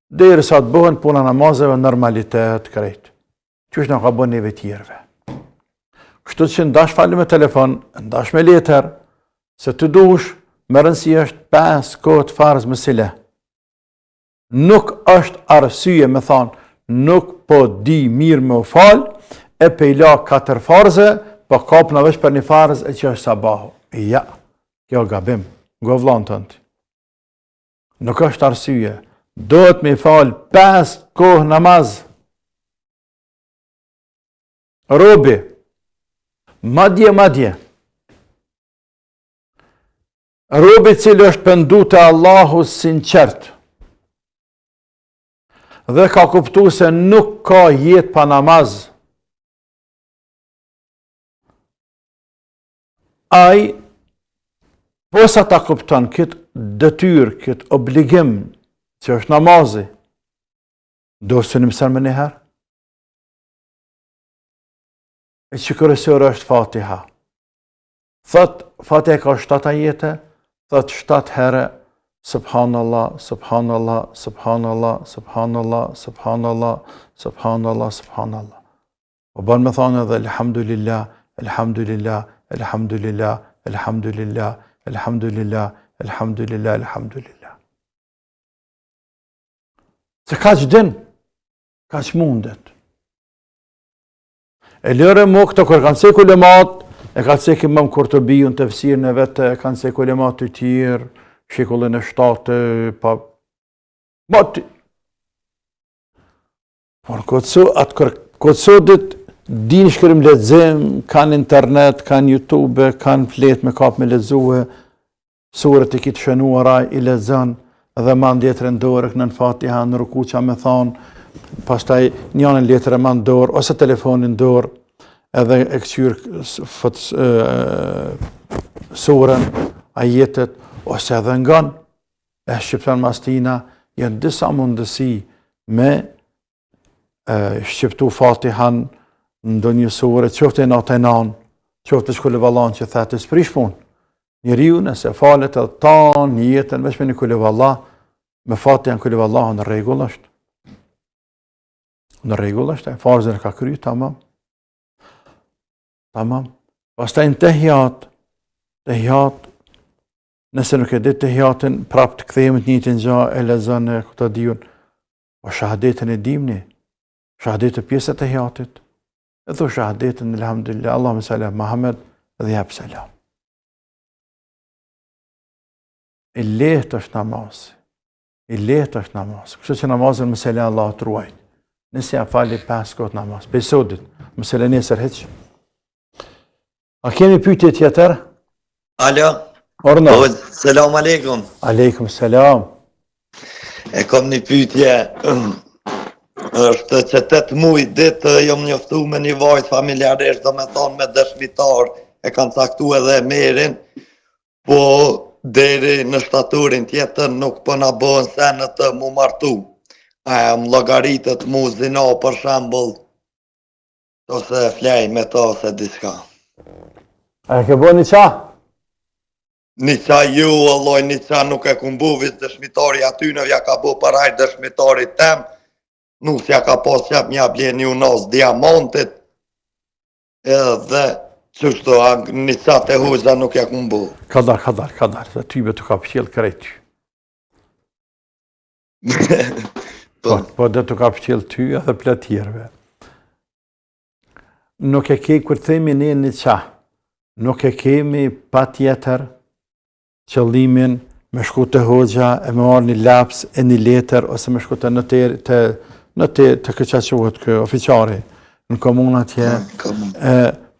Deri sa të bëhen puna namazeve normalitet krejt. Qysh në ka bëhen neve tjerve. Kështu që ndash falu me telefon, ndash me letër, se të dush, më rëndësi është 5 kohët farz më sile. Nuk është arsye me thonë, nuk po di mirë me u falë, e pejla 4 farze, po kapna veç për një farz e që është sabahu. Ja, kjo gabim, govlan të nëti. Nuk është arsye, dohet me falë 5 kohë namaz. Robi, madje. Robi cilë është pëndu të Allahu sinqert dhe ka kuptu se nuk ka jetë pa namaz. Ai, posa ta kupton këtë dëtyr, këtë obligim që është namazi, do së në mësër më njëherë. E që kërësër është Fatiha. Thot, Fatiha ka 7 ajete, thot 7 herë, Subhanallah, Subhanallah, Subhanallah, Subhanallah, Subhanallah, Subhanallah, Subhanallah. O banë me thonë edhe Elhamdulillah, Elhamdulillah, Elhamdulillah, Elhamdulillah, Elhamdulillah, Elhamdulillah, Elhamdulillah. Se ka që din, ka që mundet. E lëre më këto kërë kanë se kulemat, e ka se ki më kur të biju në të fësirë në vete, e kanë se kulemat të tjirë, shikullin e 7, pa... Ma të... Por këtësodit, din shkërim ledzim, kanë internet, kanë YouTube, kanë flet me kap me ledzue, surët i kitë shënuara i ledzën, edhe ma ndjetër në dorë, kënë në Fatiha, në rukuqa me thonë, pastaj njënën letër e ma në dorë, ose telefonin dorë, edhe e këqyrë surën, ajetet, ose edhe ngan, e shqiptar mastina, janë disa mundësi me shqiptu Fatihan në do një surë, qofte e natë e nanë, qofte shkullë valan që thetë s'prish pun. Njeriu nëse falet edhe tanë një jetën, veç me një kullë valan, me Fatihan kullë valan në regull është. Në regull është, e farzën e ka kry, tamam. Pastaj në tehjat, nëse nuk e ditë tehjatin, prap të këthejmë të njëtin gja, e lezën e këta diun, po shahadetin e dimni, shahadetin pjesët e tehjatit, e dhu shahadetin, elhamdulillah, Allahumma salli ala Muhammed, dhe jep selam. I lehtë është namaz, kështu që namazën më selen Allah të ruajt. Nëse ja fali 5 kohët namaz, besodit, më selen nesër heqë. A kemi pyetje tjetër?
Alo.
Orna.
Selam aleikum.
Aleikum selam.
E kom një pyetje. Është që 8 muaj ditë jom njoftu me një vajzë familjaresht, do me thonë me dëshmitar, e kanë caktu edhe merin, po deri në shtaturin tjetër nuk po na bëhen senet të mu martu. A më llogaritët mu zina për shembull, ose flej me to ose diçka.
A e ke bo një qa?
Një qa ju, alloj, një qa nuk e kumbu, vis dëshmitari aty në vja ka bo paraj dëshmitari tem, nusja ka pas qep një bje një unas diamantit, edhe qështu, një qa të huza nuk e kumbu.
Kadar, se tybe të ka pëqel krejt ty. Po dhe të ka pëqel ty edhe plët tjerve. Nuk e ke, kur themi ne një qa, nuk e kemi pa tjetër qëllimin me shku të hoxha e me marrë një laps e një letër ose me shku të të këqa quhet kë ofiqari në komunë atje,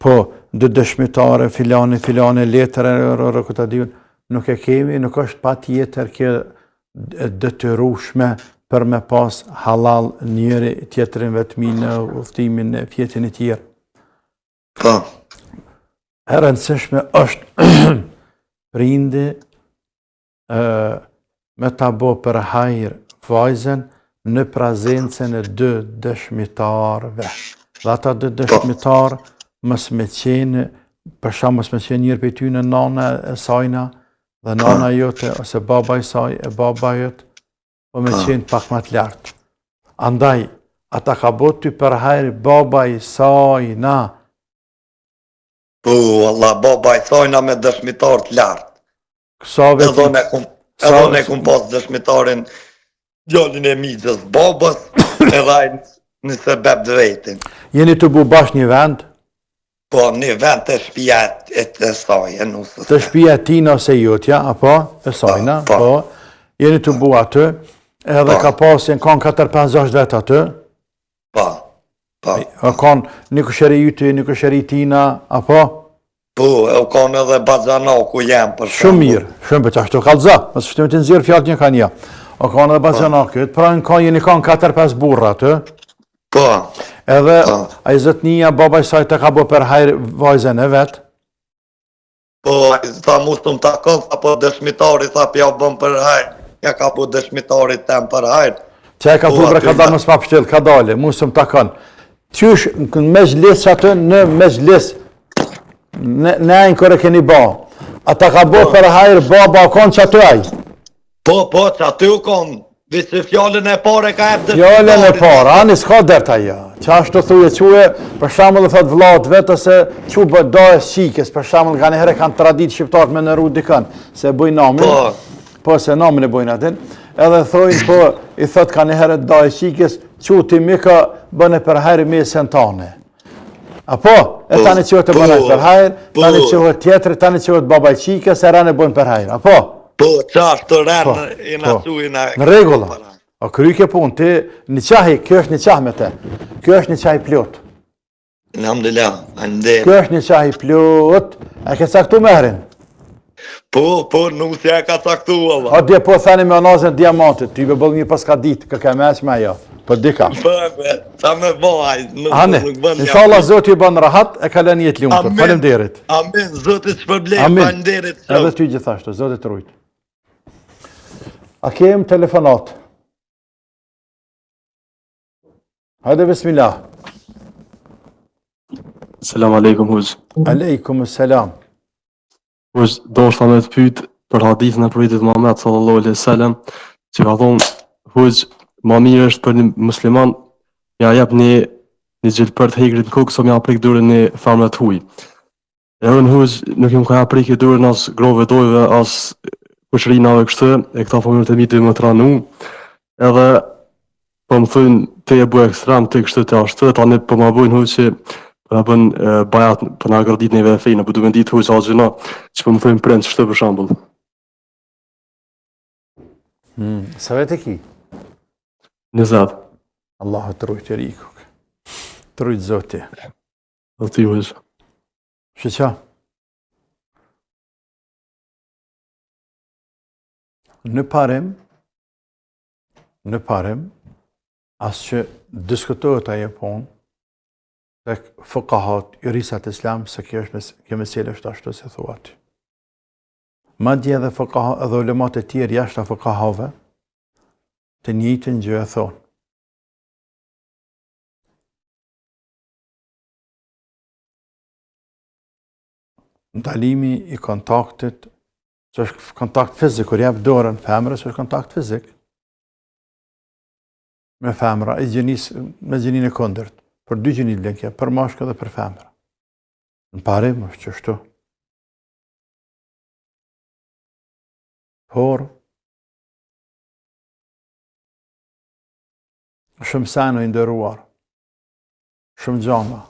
po dë dëshmitare, filane, letër e këta divën, nuk e kemi, nuk është pa tjetër kjo detyrueshme për me pas halal njëri tjetërin vetëmi në uftimin e fjetin e tjerë. E rëndësishme është prindi me ta bo për hajër vajzen në prezencën e 2 dëshmitarëve. Dhe ata 2 dëshmitarë mës me qenë, për shkak mës me qenë njërë për ty në nana e sajna dhe nana jote ose baba i saj e baba jote, po me qenë pak më të lartë. Andaj, ata ka bo ty për hajër baba i sajna.
Po, Allah, baba i sajna me dëshmitar të lartë. Edhe ne kum pas dëshmitarin gjallin e migjës babës, edhe ajnë në sebeb drejtin.
Jeni të bu bash një vend?
Po, një vend të shpia e të saj.
Të shpia tina ose jotja, apo? E sajna, po. Jeni të bu aty, edhe ka pas jenë kanë 4-5-6 vetë aty?
Po.
Kanë një kësheri jyti, një kësheri tina, apo?
Po, e kanë edhe Bazanaku jenë për
shumë mirë, shumë për që ashtu kalza, mësë shtime të nëzirë fjallë një ka një. O kanë edhe Bazanaku, pra jeni kanë 4-5 burra aty?
Po.
Edhe a i zëtënia baba i saj të ka bo për hajrë vajzen e vetë?
Po, a i zëta mustum të akon, sa po dëshmitari sa pja bëm për hajrë, ja ka po dëshmitari tem për hajrë.
Që e ka thubre ka dalë mësë pa pështilë, ka dalë, mustum të akon. Qysh në mezhlis aty, në mezhlis, në ajnë kërë keni ba, ata ka bo për hajrë baba o konë që aty ajë?
Po, që aty u konë. Visi fjallën e pare ka e dëshmitarit.
Fjallën e pare, ani s'ka dërta ja. Qa është të thuje quë, për shamëllë thot vlatë vetë, ose që bë dajës qikës, për shamëllë ka njëherë kanë tradit shqiptarët me në ru dikën, se bëj namin, po se namin e bëjnë atin, edhe thojnë, po i thot ka njëherë dajës qikës, që ti mika bëne për hajrë me sentane. Apo, e tani qëhet të bëne për hajrë, tani qëhet tjetëri, tani qëhet babaj qikës, e rane bënë për hajrë, apo?
Po, qashtë të rrenë i në sujnë.
Në regullë. O kry ke punë, ti një qahi, kjo është një qah me te. Kjo është një qahi plot.
Alhamdulillah, andem.
Kjo është një qahi plot. E ke caktu merin?
Po, nusja e ka caktu, Allah.
O dje po thani me onazën diamantit, ty be bëllë një paska ditë, kë ke meq me ajo. Po dika.
Po, sa me bëhaj.
Hane, inshallah Zoti i bën rahat, e kalen jetë lumtur. Faleminderit.
Amin, Zoti të shpërblej, faleminderit.
Edhe ty gjithashtu, Zoti të rujt. A kem telefonat? Hajde bismillah.
Selam aleikum huz.
Aleikum selam.
Huz, do është me të pyet për hadithin e Profetit Muhammed sallallahu alaihi wasallam, që ka thonë huz, më mirë është për një musliman ja jep një gjilpër të hegrit në kokë sa më aprik durën në famra të huaj. E unë huz nuk jam ka aprik durën as grove dojve as kushrinave kështu, e këta familët e mi të më tranu, edhe po më thënë të e bu ekstrem të kështu të ashtë, tani po më bujnë huz që po më bën bajat për nga gradit neve e fejnë, po du me ditë huz a gjëna që po më thënë prendë kështu për shambull.
Sa vete ki?
20.
Allahu të rujtë e rikuk. Të rujtë Zoti.
Dhe ti huz.
Shëqa? Në parem, as që diskutohet ajo punë tek fuqahat, juristat islam, se kjo mesele është ashtu si thua ti. Madje edhe fuqaha edhe ulemat e tjerë jashtë fuqahave të njëjtën gjë e thonë. Ndalimi i kontaktit, që është kontakt fizik, kur jep dorën femrës, është kontakt fizik me femra, me gjinin e kundërt, për dy gjinit lekja, për mashkë dhe për femra. Në parim është qështu. Por, shumë seno i ndëruar, shumë gjama,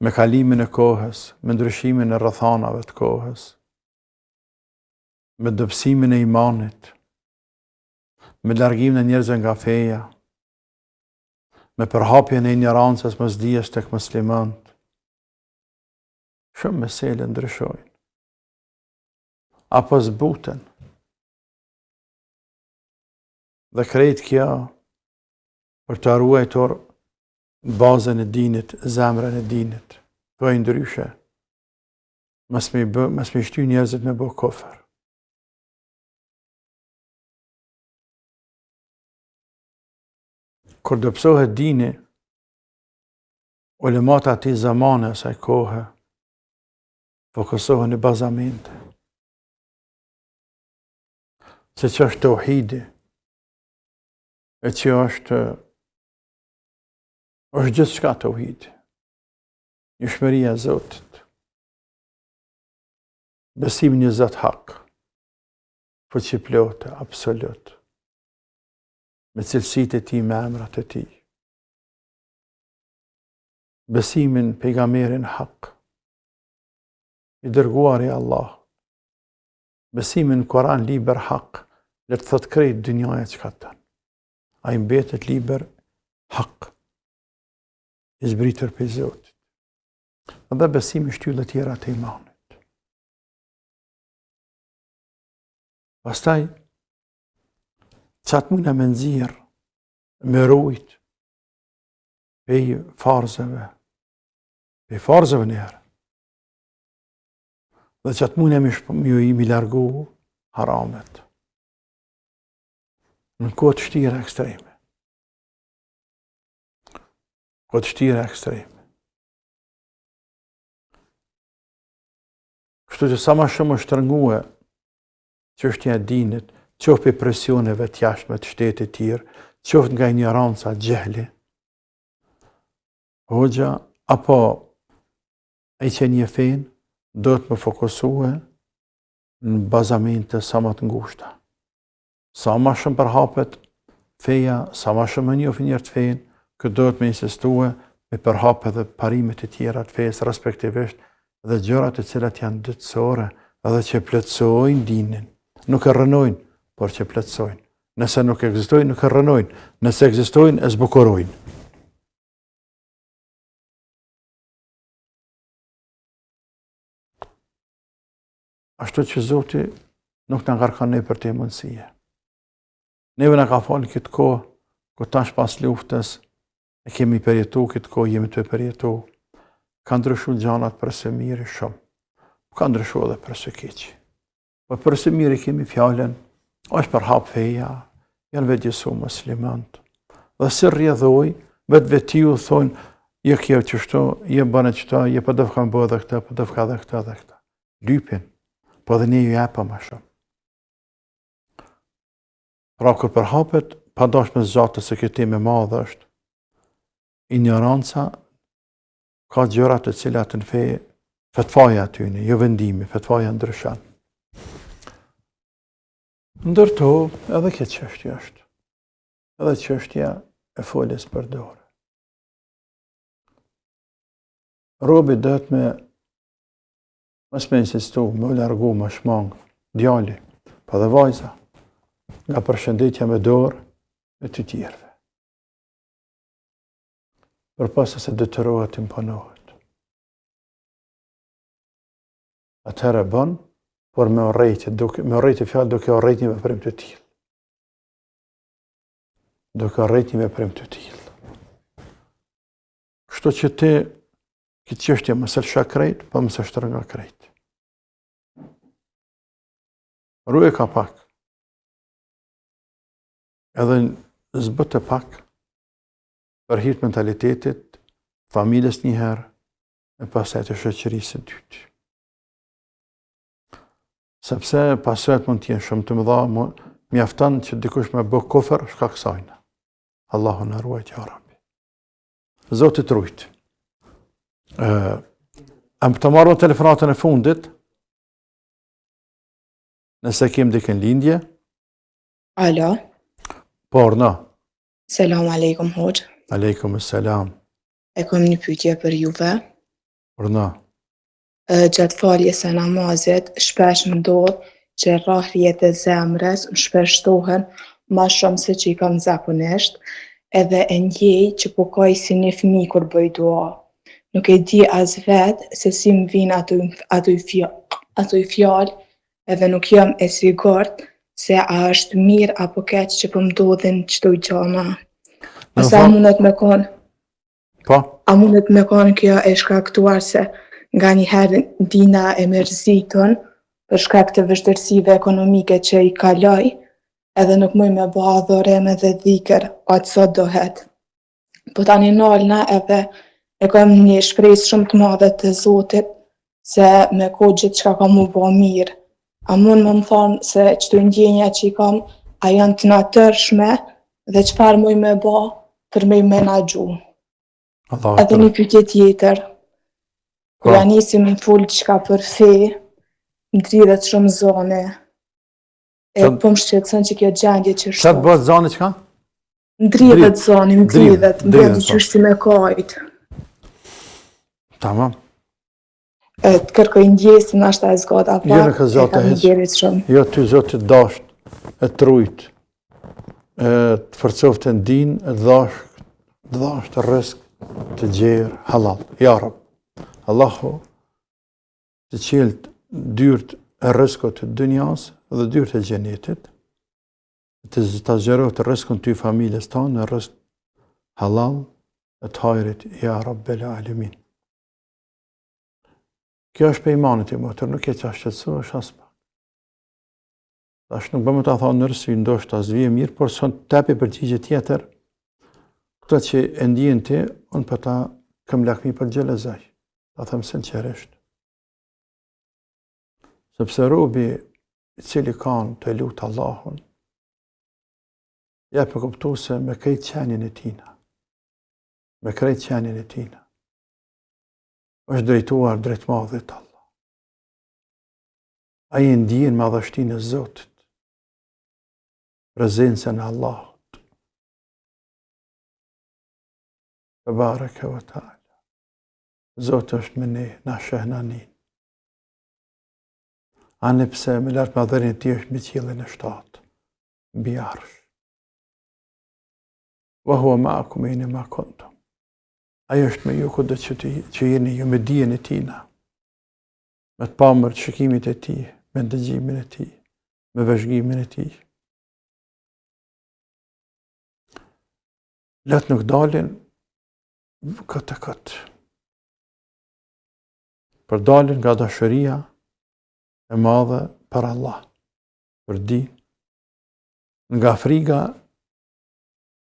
me kalimin e kohës, me ndryshimin e rrethanave të kohës, me dobësimin e imanit, me largimin e njerëzve nga feja, me përhapjen e ignorancës mosdijes tek muslimanët. Shumë mesele ndryshojnë. Apo zbuten. Dhe krejt kjo për të ruajtur bazën e dinit, zemrën e dinit, bëj ndryshe, mos me shty njerëzit me bë kufër. Kur dobësohet dini, ulemat ati zamane asaj kohë, fokusohen në bazamente. Se që është tauhidi, e që është gjithë shka tauhidi, njëshmëria e Zotit, besimi një Zot hak, fuqi plotë, absolut, me cilësitë e tij, me emrat e tij, besimin pejgamberin hak, i dërguari i Allah, besimin Kur'an liber hak, le të thot krejt dynjaja çka ton. Ai mbetet liber hak, i zbritur për Zotit. Dhe besimi shtyllë tjera të imanit. Pastaj, qatë muna me nëzirë, me rujt, pej farzëve njerë. Dhe qatë muna mi largu haramet. Në kohë shtira ekstreme. Kohë shtira ekstreme. Kështu që sa ma shumë është rëngue çështja e dinit, qoftë për presioneve të jashtme të shtetit tjerë, qoftë nga ignoranca, gjehli, hoxha apo ai që një fen do të më fokusue në bazamente sa më të ngushta. Sa ma shumë përhapet feja, sa ma shumë një njerëz të fen, këtë do të më insistue me përhap edhe parimet e tjera të fejës respektivisht dhe gjërat e cilat janë dytësore edhe që plotësojnë dinin. Nuk e rrënojnë, por që plotësojnë. Nëse nuk ekzistojnë, nuk e rrënojnë. Nëse ekzistojnë, e zbukurojnë. Ashtu që Zoti nuk na ngarkon ne për të mundësie. Neve na ka falë këtë kohë, ku tash pas luftës, e kemi përjetu këtë kohë, jemi të përjetu. Ka ndryshu gjanat për së miri shumë. Ka ndryshu edhe për së keqi. Po për së miri kemi fjallën, është për hap feja, janë vetësu muslimant. Dhe si rrjedhoj, vetë vetiu thonë, je kjo qështu, je bëne qëta, je për dëfka më bëhe dhe këta, për dëfka dhe këta dhe këta. Lypin, po dhe ne ju japa ma shumë. Pra kër për hapet, pa dash me zgjatës se këtë me madhe është, ignoranca ka gjërat e cilat në fe, fetfaja atyne, jo vendimi, fetfaja ndryshan. Ndërto, edhe këtë çështje është. Edhe çështja e foljes për dorë. Robi dhet mos me insistu, me largu, me shmangë, djali, pa dhe vajza, nga përshëndetja me dorë e të tjerëve. Për pas se detyrohet të imponohet. Atëherë bën, por me urrejtje fjallë duke urrejt një veprim të tillë. duke rrejt një veprim të tillë. Kështu që ti këtë çështje mos e lësha krejt, po mos e shtër nga krejt. Ruje ka pak. Edhe zbët e pak për hir të mentalitetit, familjes një herë, e pastaj të shoqërisë së dytë. Sepse pasojat mund të jenë shumë të mëdha, mjafton që dikush me bë kufër shkak kësajna. Allahu na ruaj ya Rabbi. Zoti të rujt. Am të marrë telefonatën e fundit, nëse kem dikën lindje.
Alo.
Por, na.
Selam aleikum, hoxh.
Aleikum selam.
E kam një pyetje për juve.
Por, na.
Gjatë faljes së namazit, shpesh më ndodh që rrahjet e zemrës më shpeshtohen ma shumë se që i kam zakonisht, edhe e ndjej që po kaj si një fëmijë kur bëj dua. Nuk e di as vetë se si më vinë ato i fjalë, edhe nuk jam e sigurt se a është mirë apo keq që po më ndodhin çdo gjëna. Ose a mundet me konë?
Po?
A mundet me konë kjo e shkaktuar se nga një herë ndina e mërzitun për shkak të vështirësive ekonomike që i kaloj, edhe nuk muj me bë adhurime dhe dhikër atë sa dohet. Po tani nalna edhe e kam një shpresë shumë të madhe të Zotit se me kohë gjithçka ka mu bë mirë. A mund më thonë se çdo ndjenja që i kam, a janë të natyrshme dhe çfarë muj me bë për me i menaxhu. Edhe një pyetje tjetër. Kur ja nisim të fol diçka për fe, ndridhet shumë zone. E po më shqetëson që kjo gjendje që
Çfarë të bëhet zoni çka?
Ndridhet zoni, ndridhet, bëhet diçka si me kajt.
Tamam.
Të kërkoj ndjesë, nashta e zgata pak.
Jo në ka zgata heq. Jo ty Zoti dasht, e trujt, të forcoft të ndin, e dasht të rrezik, të gjerë, halal. Ja Rab. Allahu të qelt dyrt e rrezikut të dunjas dhe dyrt e xhenetit. Të zgjeroft të rrezikun ty familjes tonë në rrezik halal e të hajrit ja Rabbel alamin. Kjo është pe imanit i motër, nuk e që ashtë qëtësu, është asë pak. Tash nuk bëmë të thonë nërësi, ndoshtë as vje mirë, por son tepi përgjigje tjetër, këto që e ndjen ti, unë për ta këm lakmi për gjelezaj, ta thëmë sinqerisht. Sepse robi i cili kanë të lutë Allahun, ja për kuptu se me krejt qenjen e tina, është drejtuar drejt madhit Allah. A i ndjen madhështinë e Zotit, prezencën e Allahut. Te bareke ve taala. Zoti është me ne, na sheh na nin. Anë pse me lartë madhërin e ti është mbi qiellin e 7, mbi arsh. Wa huwa ma'akum aina ma kuntum. Ajo është me ju kudo që jeni ju me dijen e tina, me të pamër të shikimit e ti, me ndëgjimin e ti, me vëzhgimin e ti. Letë nuk dalin këtë e këtë. Për dalin nga dashëria e madhe për Allah, për din, nga friga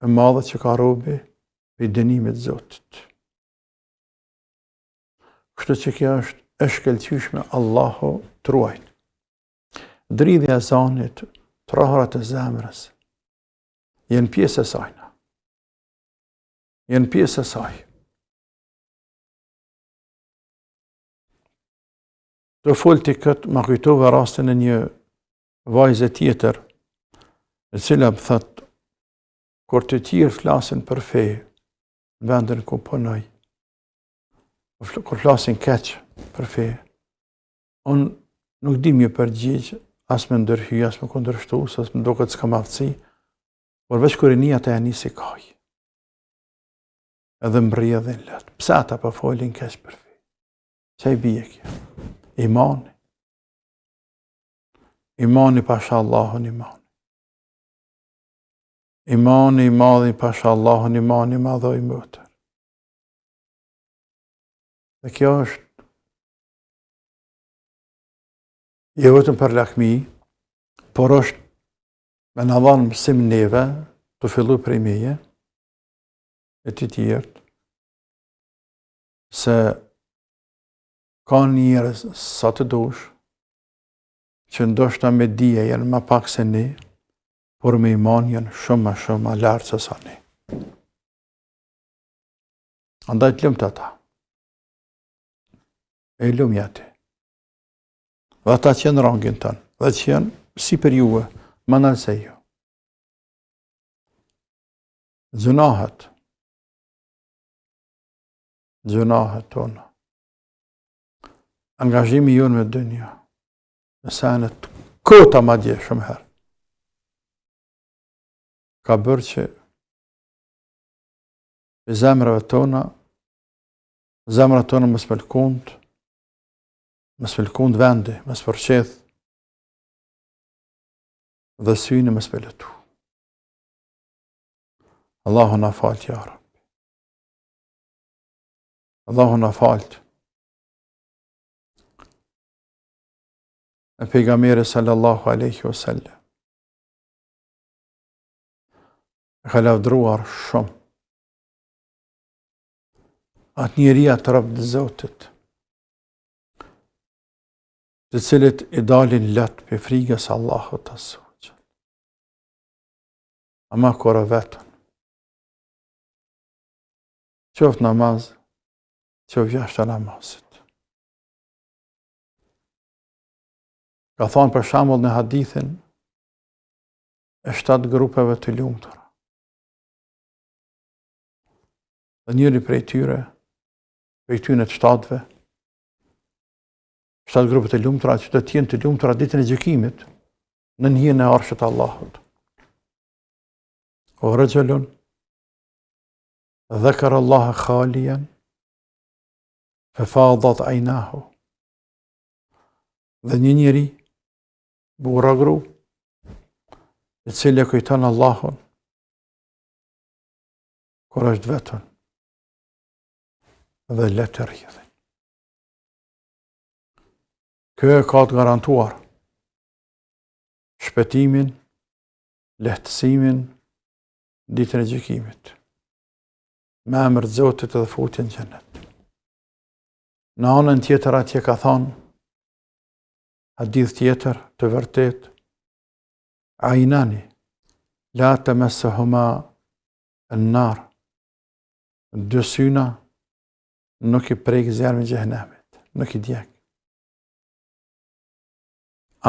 e madhe që ka robi për dënimit Zotit. Kështu që kjo është e shkëlqyeshme, Allahu të ruajt. Dridhja e zanit, trahrat e zemrës, jenë pjesë e sajna. Jenë pjesë e saj. Të folti këtë, ma kujtove rastin e një vajze tjetër, e cila më thëtë, kur të tjerë flasin për fe, në vendin ku punoj, kur flasin keq për fe, unë nuk di mjë përgjigj, as me ndërhy, as me kundërshtu, as me do këtë s'kam aftësi, por veç kur e një ata e nisi kaj. Edhe më rrjedhin letë. Pse ata pa folin keq për fe? Qa i bije kjo? Imani. Imani pasha Allahun imani. Imani I madhi pasha Allahun, imani madhoj mëtër. Dhe kjo është jo vetëm për lakmi, por është me në dhanë mësim neve të fillu prej meje e të tjertë, se ka njerëz sa të dush që ndoshta me dije janë më pak se ne, por me iman janë shumë më lartë se sa ne. Andaj të lumt ata. E lumja ti. Dhe ata që janë rangin tënë, dhe që janë si për juve, më nalë se ju. Gjunahet tonë. Angazhimi jonë me dynja, në senet kota ma dje shumë herë. Ka bërë që i zemrëve tona më smelkund vendi, më spërqeth, dhe syni më speletu. Allahu na falt, ja Rabbi. Allahu na falt. E pejgamberi sallallahu alaihi wasallam e ka lavdruar shumë atë njeriu të rob të Zotit, të cilët I dalin lot për frikës Allahut azza wa jall. Ama kora vetën, qoftë namaz, qoftë jashtë namazit. Ka thonë për shembull në hadithin e 7 grupeve të lumtura. Dhe njëri prej tyre, prej tyre të 7-ve, 7 grupet e lumtura që do të jenë të lumtura ditën e gjykimit në hijen e arshit Allahut. O rajulun dhakara Allaha khaliyan fafadat aynahu. Dhe një njeri burra gru, I cili kujton Allahun kur është vetën dhe le të rrjedhin. Kjo e ka të garantuar shpëtimin, lehtësimin, ditën e gjykimit. Me emër të Zotit edhe futjen në xhenet. Në anën tjetër atje ka thonë hadith tjetër të vërtet, Ainani, la tamassuhuma an-nar. 2 syna nuk I prek zjarmi I xhenemit, nuk I djeg.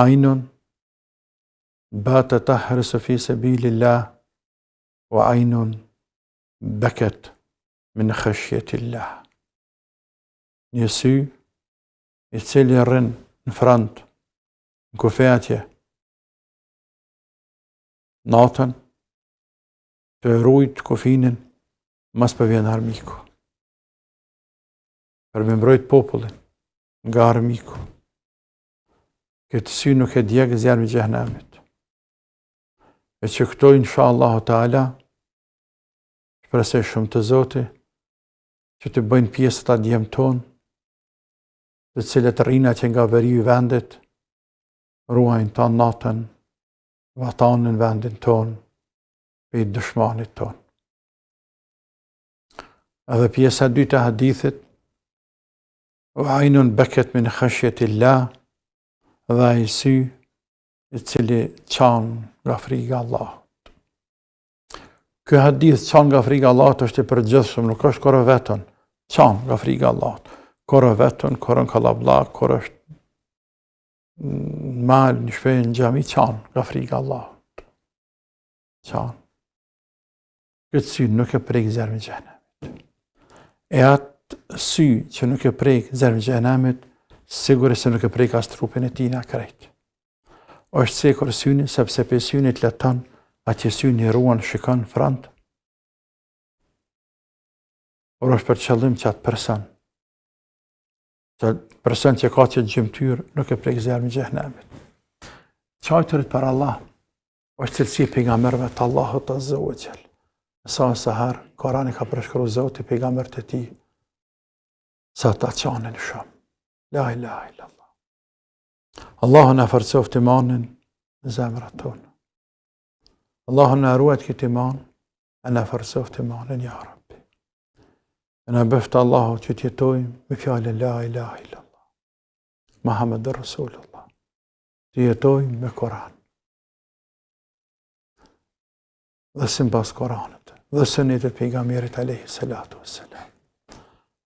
Ainun bata tahrisu fi sabilillah wa ainun bakat min khashyatillah. Një sy I cili rrin në front, në kufetje, natën, të rujt kufinin, mas për vjen armiku. Për me mbrojt popullin nga armiku. Këtë sy nuk e djegë zjarmi I xhenemit. E që këto, inshallah ta'ala, shpresoj shumë të Zoti, që të bëjnë pjesë të djemë tonë, të cilët rrina që nga veri I vendit, ruajnë ta natën, vatanin vendin tonë, për dëshmanit tonë. Edhe pjesa 2 të hadithit, wa ainun bakat min khashyatillah, dhe ai sy I cili qan nga frika Allahut. Ky hadith qan nga frika Allahut është I përgjithshëm, nuk është korë vetën, qan nga frika Allahut. Korë vetën, korën kallabllak, korë është mal, në shpejnë në gjami, qan nga frika Allahut. Qan. Këtë sy nuk e prek zjarmi I xhenemit. E atë sy që nuk e prek zjarmi I xhenemit, sigurisht se nuk e prek as trupin e tij na krejt. Është sikur syni, sepse pe synit leton, atje syni ruan, shikon, front. Por është për qëllim që atë person. Që person që ka që gjymtyr, nuk e prek zjarmi I xhenemit. Qajtërit për Allah, është cilësi e pejgamberëve të Allahut Azza wa Jall. Sa herë Kurani ka përshkruar Zoti pejgambert e tij sa ta qanin shumë. La ilaha illallah. Allahu na forcoft imanin në zemrat tona. Allahu na ruajt këtë iman, e na forcoft imanin ya Rabbi. E na bëft Allahu që të jetojmë me fjalën la ilaha illallah. Muhammedur Rasulullah. Të jetojmë me Kur'an. Dhe sipas Kur'anit, dhe sunetit pejgamberit alayhi salatu wassalam.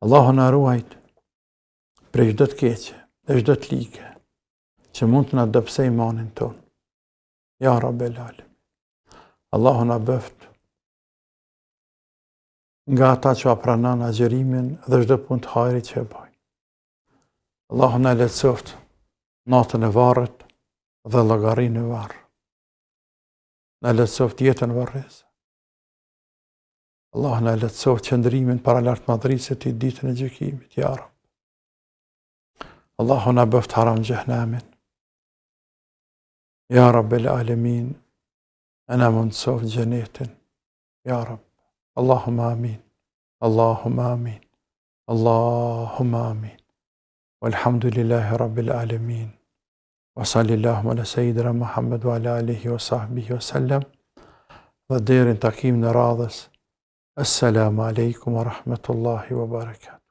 Allahu na ruajt prej çdo të keqe, dhe çdo të lige që mund të na dëpsej imanin ton. Ya Rabbel Alamin. Allahu na bëft nga ata që apranon agjërimin dhe çdo punë të hajrit që e bëjnë. Allahu na lehtësoft natën e varrit dhe llogarinë e varr. Na lehtësoft jetën varrese. Allah na lehtësoft qëndrimin para lart madhrisë të ditën e gjykimit, ya Rabb. Allahu na bëft haram xhehenamin. Ya Rabbel Alamin. Ana mundsoft xhenetin. Ya Rabb. Allahumma amin. Allahumma amin. Allahumma amin. Walhamdulillahi Rabbil Alamin. Wa sallallahu ala sayyidina Muhammad wa ala alihi wa sahbihi wa sallam. Dhe deri në takim në radhës. Assalamu alaikum wa rahmatullahi wa barakatuh.